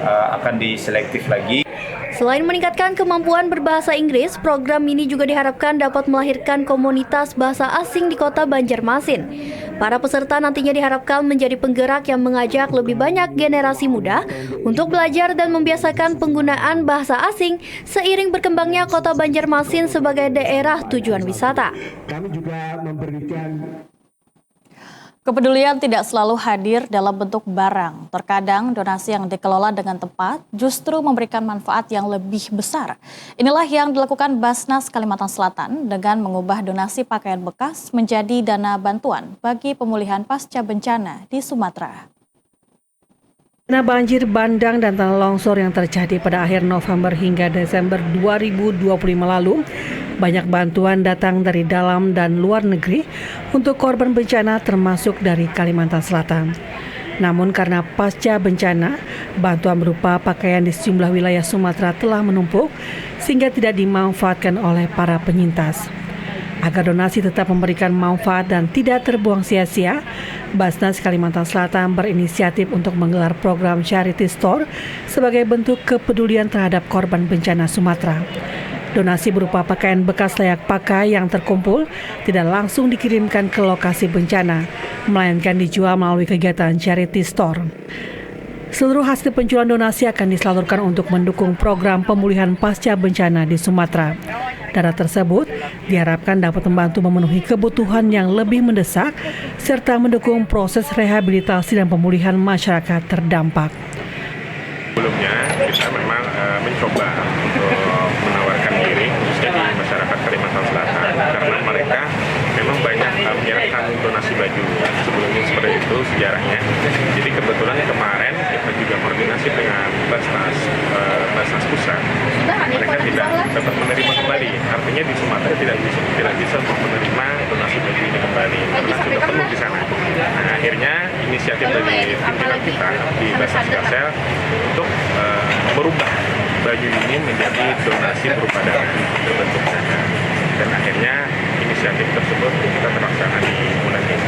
akan diselektif lagi. Selain meningkatkan kemampuan berbahasa Inggris, program ini juga diharapkan dapat melahirkan komunitas bahasa asing di Kota Banjarmasin. Para peserta nantinya diharapkan menjadi penggerak yang mengajak lebih banyak generasi muda untuk belajar dan membiasakan penggunaan bahasa asing seiring berkembangnya Kota Banjarmasin sebagai daerah tujuan wisata. Kami juga memberikan Kepedulian tidak selalu hadir dalam bentuk barang. Terkadang donasi yang dikelola dengan tepat justru memberikan manfaat yang lebih besar. Inilah yang dilakukan Basnas Kalimantan Selatan dengan mengubah donasi pakaian bekas menjadi dana bantuan bagi pemulihan pasca bencana di Sumatera. Karena banjir bandang dan tanah longsor yang terjadi pada akhir November hingga Desember 2025 lalu, banyak bantuan datang dari dalam dan luar negeri untuk korban bencana termasuk dari Kalimantan Selatan. Namun karena pasca bencana, bantuan berupa pakaian di sejumlah wilayah Sumatera telah menumpuk sehingga tidak dimanfaatkan oleh para penyintas. Agar donasi tetap memberikan manfaat dan tidak terbuang sia-sia, Basnas Kalimantan Selatan berinisiatif untuk menggelar program Charity Store sebagai bentuk kepedulian terhadap korban bencana Sumatera. Donasi berupa pakaian bekas layak pakai yang terkumpul tidak langsung dikirimkan ke lokasi bencana, melainkan dijual melalui kegiatan Charity Store. Seluruh hasil penjualan donasi akan disalurkan untuk mendukung program pemulihan pasca bencana di Sumatera. Dana tersebut diharapkan dapat membantu memenuhi kebutuhan yang lebih mendesak serta mendukung proses rehabilitasi dan pemulihan masyarakat terdampak. Sebelumnya kita memang mencoba untuk menawarkan diri khususnya di masyarakat Kalimantan Selatan karena mereka memang banyak menyerahkan donasi baju sebelumnya seperti itu sejarahnya. Jadi kebetulan kemarin kita juga koordinasi dengan Basnas Pusat. Mereka tidak dapat menerima kembali. Artinya di Sumatera tidak bisa untuk menerima donasi baju ini kembali karena sudah penuh di sana. Nah, akhirnya inisiatif dari pimpinan kita di Basnas Kalsel untuk merubah baju ini menjadi donasi berupa dana berbentuk dana. Dan akhirnya inisiatif tersebut kita terlaksana di bulan ini.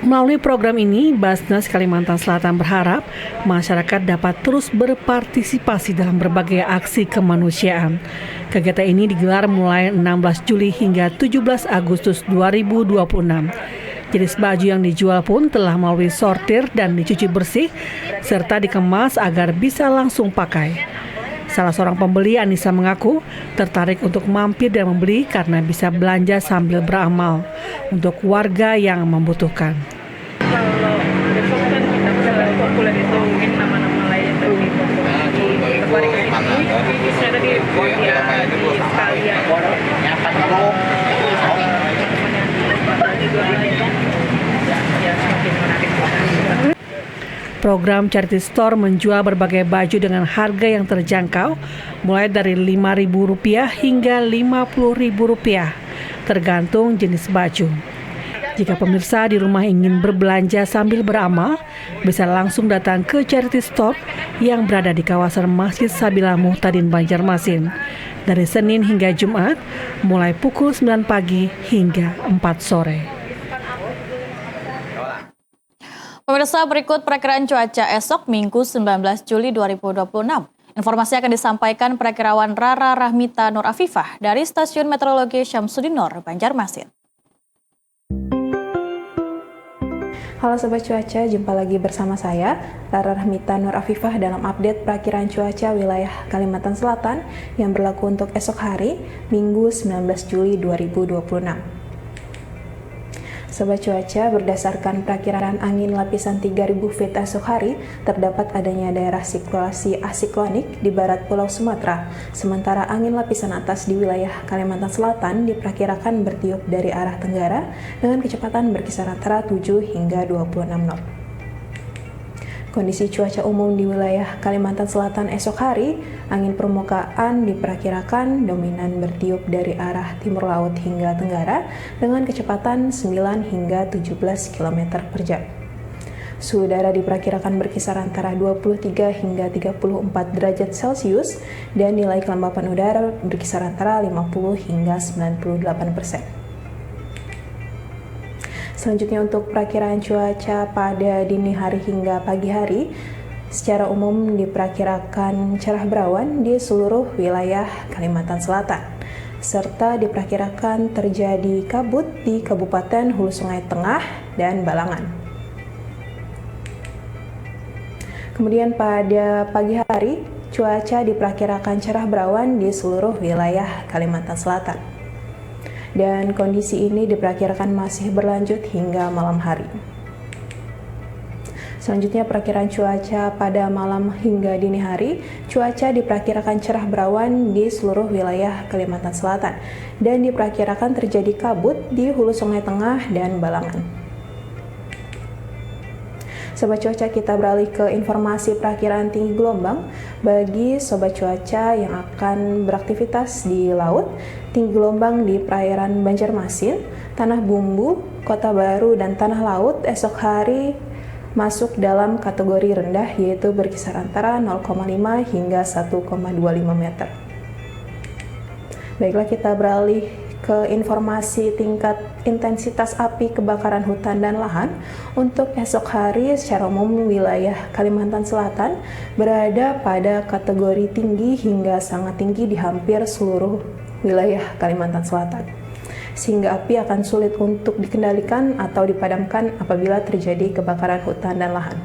Melalui program ini, Basnas Kalimantan Selatan berharap masyarakat dapat terus berpartisipasi dalam berbagai aksi kemanusiaan. Kegiatan ini digelar mulai 16 Juli hingga 17 Agustus 2026. Jenis baju yang dijual pun telah melalui sortir dan dicuci bersih, serta dikemas agar bisa langsung pakai. Salah seorang pembeli, Anissa, mengaku tertarik untuk mampir dan membeli karena bisa belanja sambil beramal untuk warga yang membutuhkan. Kalau besok kan kita bisa populer itu mungkin nama-nama lain dari tertarik ini saya tadi ya di sekalian Program Charity Store menjual berbagai baju dengan harga yang terjangkau, mulai dari Rp5.000 hingga Rp50.000, tergantung jenis baju. Jika pemirsa di rumah ingin berbelanja sambil beramal, bisa langsung datang ke Charity Store yang berada di kawasan Masjid Sabila Muhtadin, Banjarmasin, dari Senin hingga Jumat, mulai pukul 9 pagi hingga 4 sore. Pemirsa, berikut perakiraan cuaca esok Minggu 19 Juli 2026. Informasi akan disampaikan perakirawan Rara Rahmita Nur Afifah dari Stasiun Meteorologi Syamsuddinur, Banjarmasin. Halo Sobat Cuaca, jumpa lagi bersama saya, Rara Rahmita Nur Afifah dalam update perakiraan cuaca wilayah Kalimantan Selatan yang berlaku untuk esok hari, Minggu 19 Juli 2026. Sobat Cuaca, berdasarkan perakiraan angin lapisan 3000 feet esok hari, terdapat adanya daerah sirkulasi asiklonik di barat Pulau Sumatera, sementara angin lapisan atas di wilayah Kalimantan Selatan diperkirakan bertiup dari arah tenggara dengan kecepatan berkisar antara 7 hingga 26 knot. Kondisi cuaca umum di wilayah Kalimantan Selatan esok hari, angin permukaan diperkirakan dominan bertiup dari arah timur laut hingga tenggara dengan kecepatan 9 hingga 17 km per jam. Suhu udara diperkirakan berkisar antara 23 hingga 34 derajat Celcius dan nilai kelembapan udara berkisar antara 50 hingga 98%. Selanjutnya untuk perakiraan cuaca pada dini hari hingga pagi hari, secara umum diperkirakan cerah berawan di seluruh wilayah Kalimantan Selatan, serta diperkirakan terjadi kabut di Kabupaten Hulu Sungai Tengah dan Balangan. Kemudian pada pagi hari, cuaca diperkirakan cerah berawan di seluruh wilayah Kalimantan Selatan. Dan kondisi ini diperkirakan masih berlanjut hingga malam hari. Selanjutnya perakiraan cuaca pada malam hingga dini hari, cuaca diperkirakan cerah berawan di seluruh wilayah Kalimantan Selatan dan diperkirakan terjadi kabut di Hulu Sungai Tengah dan Balangan. Sobat Cuaca, kita beralih ke informasi perakiraan tinggi gelombang. Bagi Sobat Cuaca yang akan beraktivitas di laut, tinggi gelombang di perairan Banjarmasin, Tanah Bumbu, Kota Baru, dan Tanah Laut esok hari masuk dalam kategori rendah, yaitu berkisar antara 0,5 hingga 1,25 meter. Baiklah, kita beralih ke informasi tingkat intensitas api kebakaran hutan dan lahan. Untuk esok hari secara umum wilayah Kalimantan Selatan berada pada kategori tinggi hingga sangat tinggi di hampir seluruh wilayah Kalimantan Selatan, sehingga api akan sulit untuk dikendalikan atau dipadamkan apabila terjadi kebakaran hutan dan lahan.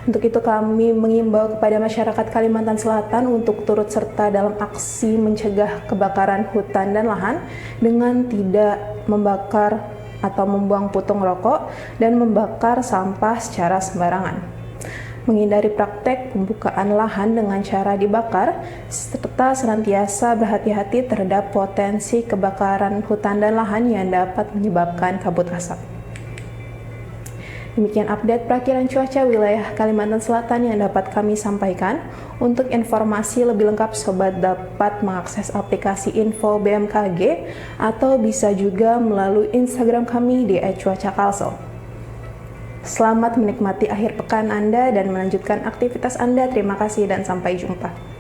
Untuk itu kami mengimbau kepada masyarakat Kalimantan Selatan untuk turut serta dalam aksi mencegah kebakaran hutan dan lahan dengan tidak membakar atau membuang putung rokok dan membakar sampah secara sembarangan. Menghindari praktek pembukaan lahan dengan cara dibakar, serta senantiasa berhati-hati terhadap potensi kebakaran hutan dan lahan yang dapat menyebabkan kabut asap. Demikian update perakiran cuaca wilayah Kalimantan Selatan yang dapat kami sampaikan. Untuk informasi lebih lengkap, Sobat dapat mengakses aplikasi Info BMKG atau bisa juga melalui Instagram kami di @cuacakalsel. Selamat menikmati akhir pekan Anda dan melanjutkan aktivitas Anda. Terima kasih dan sampai jumpa.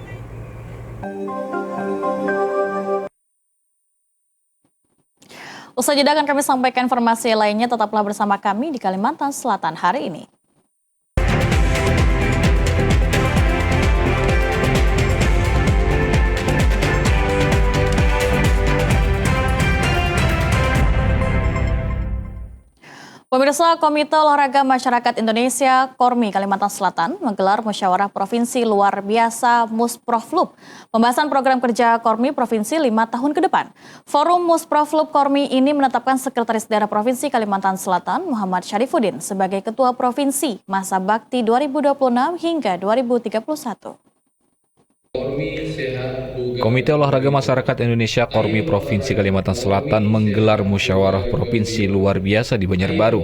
Usai jeda akan kami sampaikan informasi lainnya, tetaplah bersama kami di Kalimantan Selatan hari ini. Pemirsa, Komite Olahraga Masyarakat Indonesia Kormi Kalimantan Selatan menggelar musyawarah provinsi luar biasa Musproflub. Pembahasan program kerja Kormi Provinsi 5 tahun ke depan. Forum Musproflub Kormi ini menetapkan Sekretaris Daerah Provinsi Kalimantan Selatan Muhammad Syarifuddin sebagai Ketua Provinsi masa bakti 2026 hingga 2031. Komite Olahraga Masyarakat Indonesia Kormi Provinsi Kalimantan Selatan menggelar musyawarah provinsi luar biasa di Banjarbaru.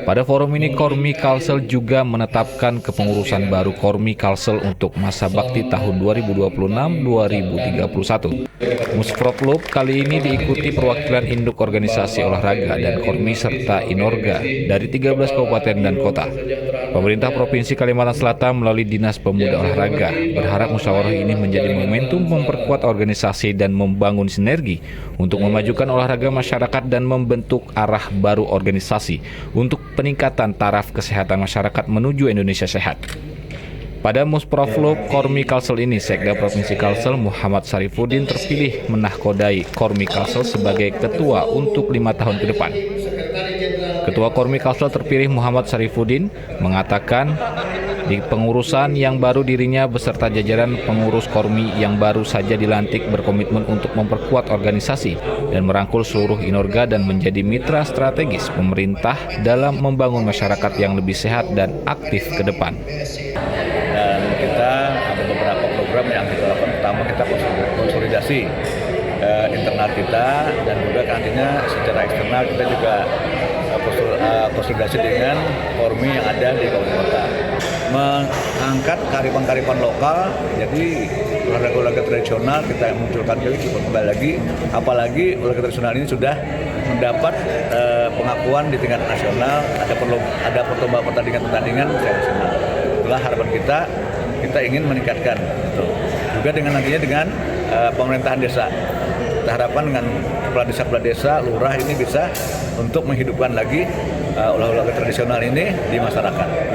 Pada forum ini Kormi Kalsel juga menetapkan kepengurusan baru Kormi Kalsel untuk masa bakti tahun 2026-2031. Musproflub kali ini diikuti perwakilan induk organisasi olahraga dan Kormi serta Inorga dari 13 kabupaten dan kota. Pemerintah Provinsi Kalimantan Selatan melalui Dinas Pemuda Olahraga berharap musyawarah ini menjadi momentum memperkuat organisasi dan membangun sinergi untuk memajukan olahraga masyarakat dan membentuk arah baru organisasi untuk peningkatan taraf kesehatan masyarakat menuju Indonesia sehat. Pada Musproflub Kormi Kalsel ini, Sekda Provinsi Kalsel Muhammad Syarifuddin terpilih menahkodai Kormi Kalsel sebagai ketua untuk 5 tahun ke depan. Ketua Kormi Kalsel terpilih Muhammad Syarifuddin mengatakan di pengurusan yang baru dirinya beserta jajaran pengurus Kormi yang baru saja dilantik berkomitmen untuk memperkuat organisasi dan merangkul seluruh Inorga dan menjadi mitra strategis pemerintah dalam membangun masyarakat yang lebih sehat dan aktif ke depan. Dan kita ada beberapa program yang kita lakukan. Pertama, kita konsolidasi internal kita dan juga nantinya secara eksternal kita juga konsolidasi dengan Kormi yang ada di kabupaten kota. Mengangkat kearifan-kearifan lokal, jadi olahraga-olahraga tradisional kita munculkan kembali lagi, apalagi olahraga tradisional ini sudah mendapat pengakuan di tingkat nasional, ada pertandingan-pertandingan nasional. Itulah harapan kita ingin meningkatkan itu. Juga dengan nantinya dengan pemerintahan desa. Kita harapkan dengan kepala desa, lurah ini bisa untuk menghidupkan lagi olahraga tradisional ini di masyarakat.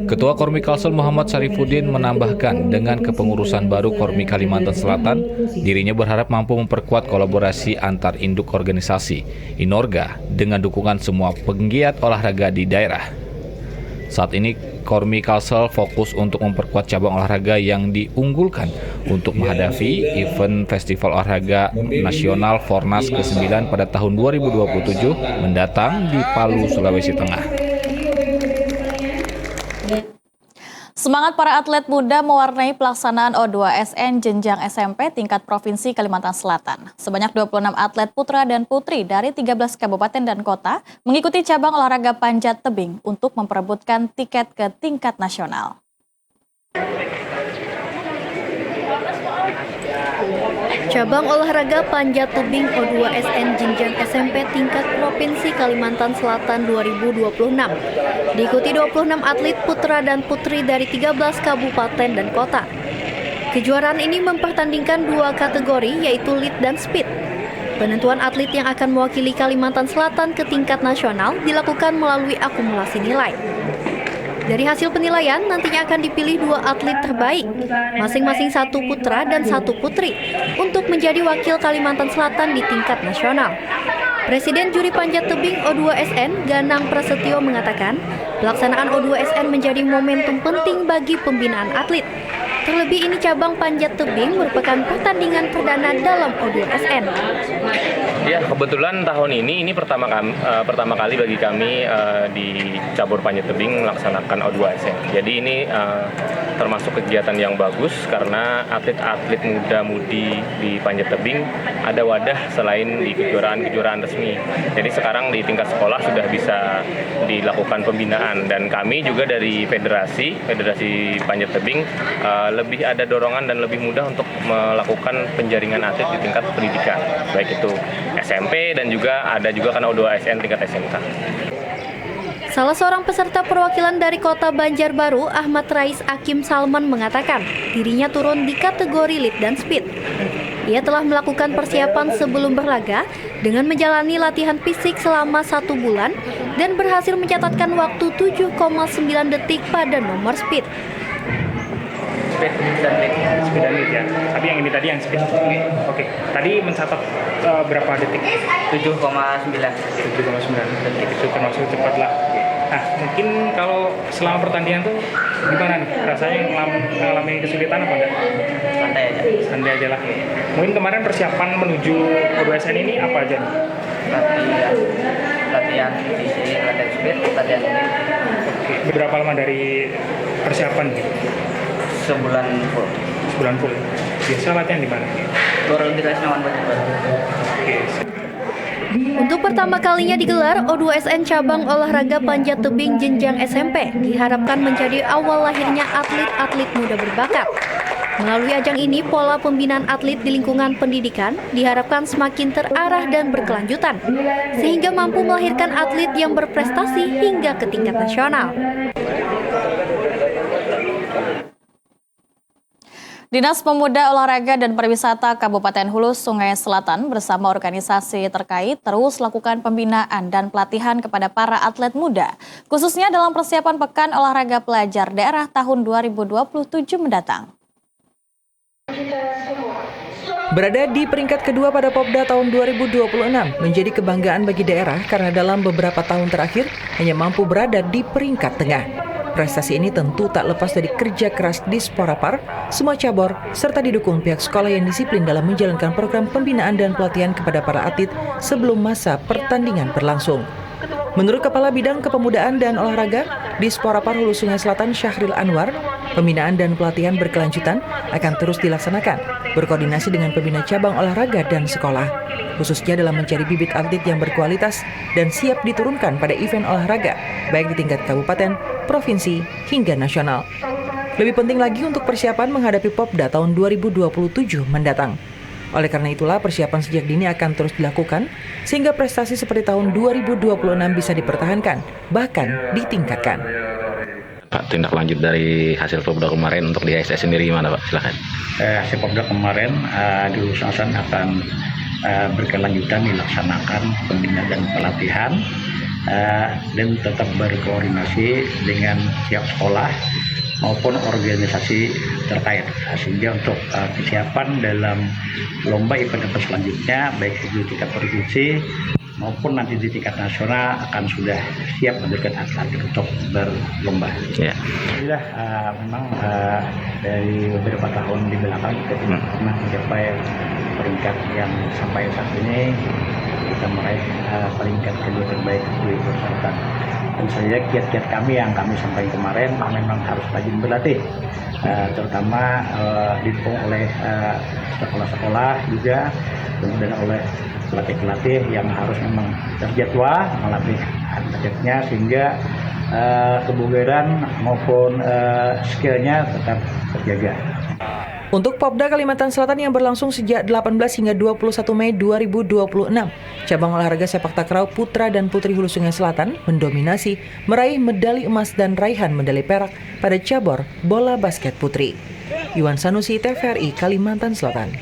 Ketua Kormi Kalsel Muhammad Syarifuddin menambahkan dengan kepengurusan baru Kormi Kalimantan Selatan, dirinya berharap mampu memperkuat kolaborasi antar induk organisasi Inorga dengan dukungan semua penggiat olahraga di daerah. Saat ini Kormi Kalsel fokus untuk memperkuat cabang olahraga yang diunggulkan untuk menghadapi event Festival Olahraga Nasional Fornas ke-9 pada tahun 2027 mendatang di Palu, Sulawesi Tengah. Semangat para atlet muda mewarnai pelaksanaan O2SN jenjang SMP tingkat Provinsi Kalimantan Selatan. Sebanyak 26 atlet putra dan putri dari 13 kabupaten dan kota mengikuti cabang olahraga panjat tebing untuk memperebutkan tiket ke tingkat nasional. Cabang olahraga panjat tebing O2SN jenjang SMP tingkat Provinsi Kalimantan Selatan 2026 diikuti 26 atlet putra dan putri dari 13 kabupaten dan kota. Kejuaraan ini mempertandingkan dua kategori yaitu lead dan speed. Penentuan atlet yang akan mewakili Kalimantan Selatan ke tingkat nasional dilakukan melalui akumulasi nilai. Dari hasil penilaian, nantinya akan dipilih dua atlet terbaik, masing-masing satu putra dan satu putri, untuk menjadi wakil Kalimantan Selatan di tingkat nasional. Presiden Juri Panjat Tebing O2SN Ganang Prasetyo mengatakan, pelaksanaan O2SN menjadi momentum penting bagi pembinaan atlet. Terlebih ini cabang panjat tebing merupakan pertandingan perdana dalam O2SN. Ya, kebetulan tahun ini pertama kali bagi kami di cabur panjat tebing melaksanakan O2SN. Jadi ini termasuk kegiatan yang bagus karena atlet-atlet muda-mudi di panjat tebing ada wadah selain di kejuaraan resmi. Jadi sekarang di tingkat sekolah sudah bisa dilakukan pembinaan dan kami juga dari federasi panjat tebing lebih ada dorongan dan lebih mudah untuk melakukan penjaringan atlet di tingkat pendidikan, baik itu SMP dan juga ada kan O2SN tingkat SMK. Salah seorang peserta perwakilan dari Kota Banjarbaru, Ahmad Rais Hakim Salman mengatakan dirinya turun di kategori lead dan speed. Ia telah melakukan persiapan sebelum berlaga dengan menjalani latihan fisik selama 1 bulan dan berhasil mencatatkan waktu 7,9 detik pada nomor speed. Speed dan lead ya. Tapi yang ini tadi yang speed. Oke. Tadi mencatat berapa detik? 7,9 detik. Itu termasuk cepat lah. Nah, mungkin kalau selama pertandingan tuh gimana nih? Rasanya mengalami kesulitan apa enggak? Santai aja lah. Mungkin kemarin persiapan menuju O2SN ini apa aja nih? Latihan fisik, latihan speed, latihan ini. Oke. Berapa lama dari persiapan gitu? Sebulan full. Biasa latihan di mana? Turun di Nawan Banjarbaru. Oke. Untuk pertama kalinya digelar, O2SN cabang olahraga panjat tebing jenjang SMP diharapkan menjadi awal lahirnya atlet-atlet muda berbakat. Melalui ajang ini, pola pembinaan atlet di lingkungan pendidikan diharapkan semakin terarah dan berkelanjutan, sehingga mampu melahirkan atlet yang berprestasi hingga ke tingkat nasional. Dinas Pemuda, Olahraga dan Pariwisata Kabupaten Hulu Sungai Selatan bersama organisasi terkait terus lakukan pembinaan dan pelatihan kepada para atlet muda, khususnya dalam persiapan Pekan Olahraga Pelajar Daerah tahun 2027 mendatang. Berada di peringkat kedua pada Popda tahun 2026 menjadi kebanggaan bagi daerah karena dalam beberapa tahun terakhir hanya mampu berada di peringkat tengah. Prestasi ini tentu tak lepas dari kerja keras Disporapar, semua cabur, serta didukung pihak sekolah yang disiplin dalam menjalankan program pembinaan dan pelatihan kepada para atlet sebelum masa pertandingan berlangsung. Menurut Kepala Bidang Kepemudaan dan Olahraga Disporapar Hulu Sungai Selatan Syahril Anwar, pembinaan dan pelatihan berkelanjutan akan terus dilaksanakan, berkoordinasi dengan pembina cabang olahraga dan sekolah, khususnya dalam mencari bibit atlet yang berkualitas dan siap diturunkan pada event olahraga, baik di tingkat kabupaten, provinsi, hingga nasional. Lebih penting lagi untuk persiapan menghadapi Popda tahun 2027 mendatang. Oleh karena itulah persiapan sejak dini akan terus dilakukan sehingga prestasi seperti tahun 2026 bisa dipertahankan, bahkan ditingkatkan. Pak, tindak lanjut dari hasil Popda kemarin untuk di HSS sendiri gimana Pak? Silakan. Hasil Popda kemarin di Hulu Sungai akan berkelanjutan dilaksanakan pembinaan dan pelatihan dan tetap berkoordinasi dengan pihak sekolah maupun organisasi terkait, sehingga untuk kesiapan dalam lomba event-event selanjutnya baik itu tingkat provinsi maupun nanti di tingkat nasional akan sudah siap memberikan atlet untuk berlomba. Ya. Alhamdulillah memang dari beberapa tahun di belakang kita pernah mencapai peringkat yang sampai saat ini kita meraih peringkat kedua terbaik di Selatan. Dan saja kiat-kiat kami yang kami sampaikan kemarin memang harus rajin berlatih, terutama didukung oleh sekolah-sekolah juga, kemudian oleh pelatih-pelatih yang harus memang terjadwal melatih atletnya sehingga kebugaran maupun skillnya tetap terjaga. Untuk Popda Kalimantan Selatan yang berlangsung sejak 18 hingga 21 Mei 2026, cabang olahraga sepak takraw putra dan putri Hulu Sungai Selatan mendominasi meraih medali emas dan raihan medali perak pada cabur bola basket putri. Iwan Sanusi, TVRI, Kalimantan Selatan.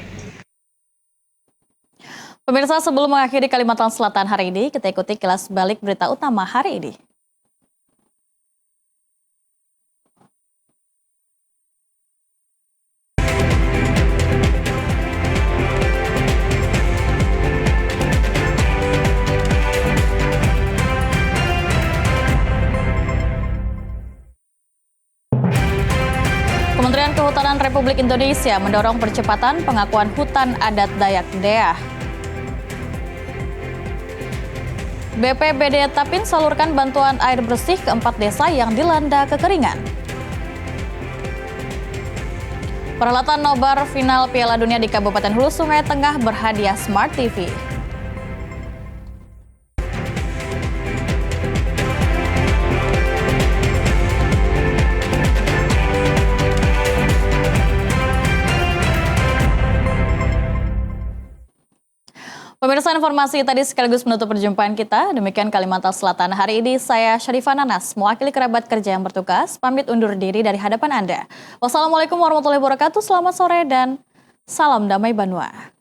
Pemirsa, sebelum mengakhiri Kalimantan Selatan hari ini, kita ikuti kilas balik berita utama hari ini. Republik Indonesia mendorong percepatan pengakuan hutan adat Dayak Deah. BPBD Tapin salurkan bantuan air bersih ke 4 desa yang dilanda kekeringan. Peralatan nobar final Piala Dunia di Kabupaten Hulu Sungai Tengah berhadiah Smart TV. Pemirsa, informasi tadi sekaligus menutup perjumpaan kita. Demikian Kalimantan Selatan hari ini. Saya Syarifah Nanas, mewakili kerabat kerja yang bertugas, pamit undur diri dari hadapan Anda. Wassalamualaikum warahmatullahi wabarakatuh. Selamat sore dan salam damai Banua.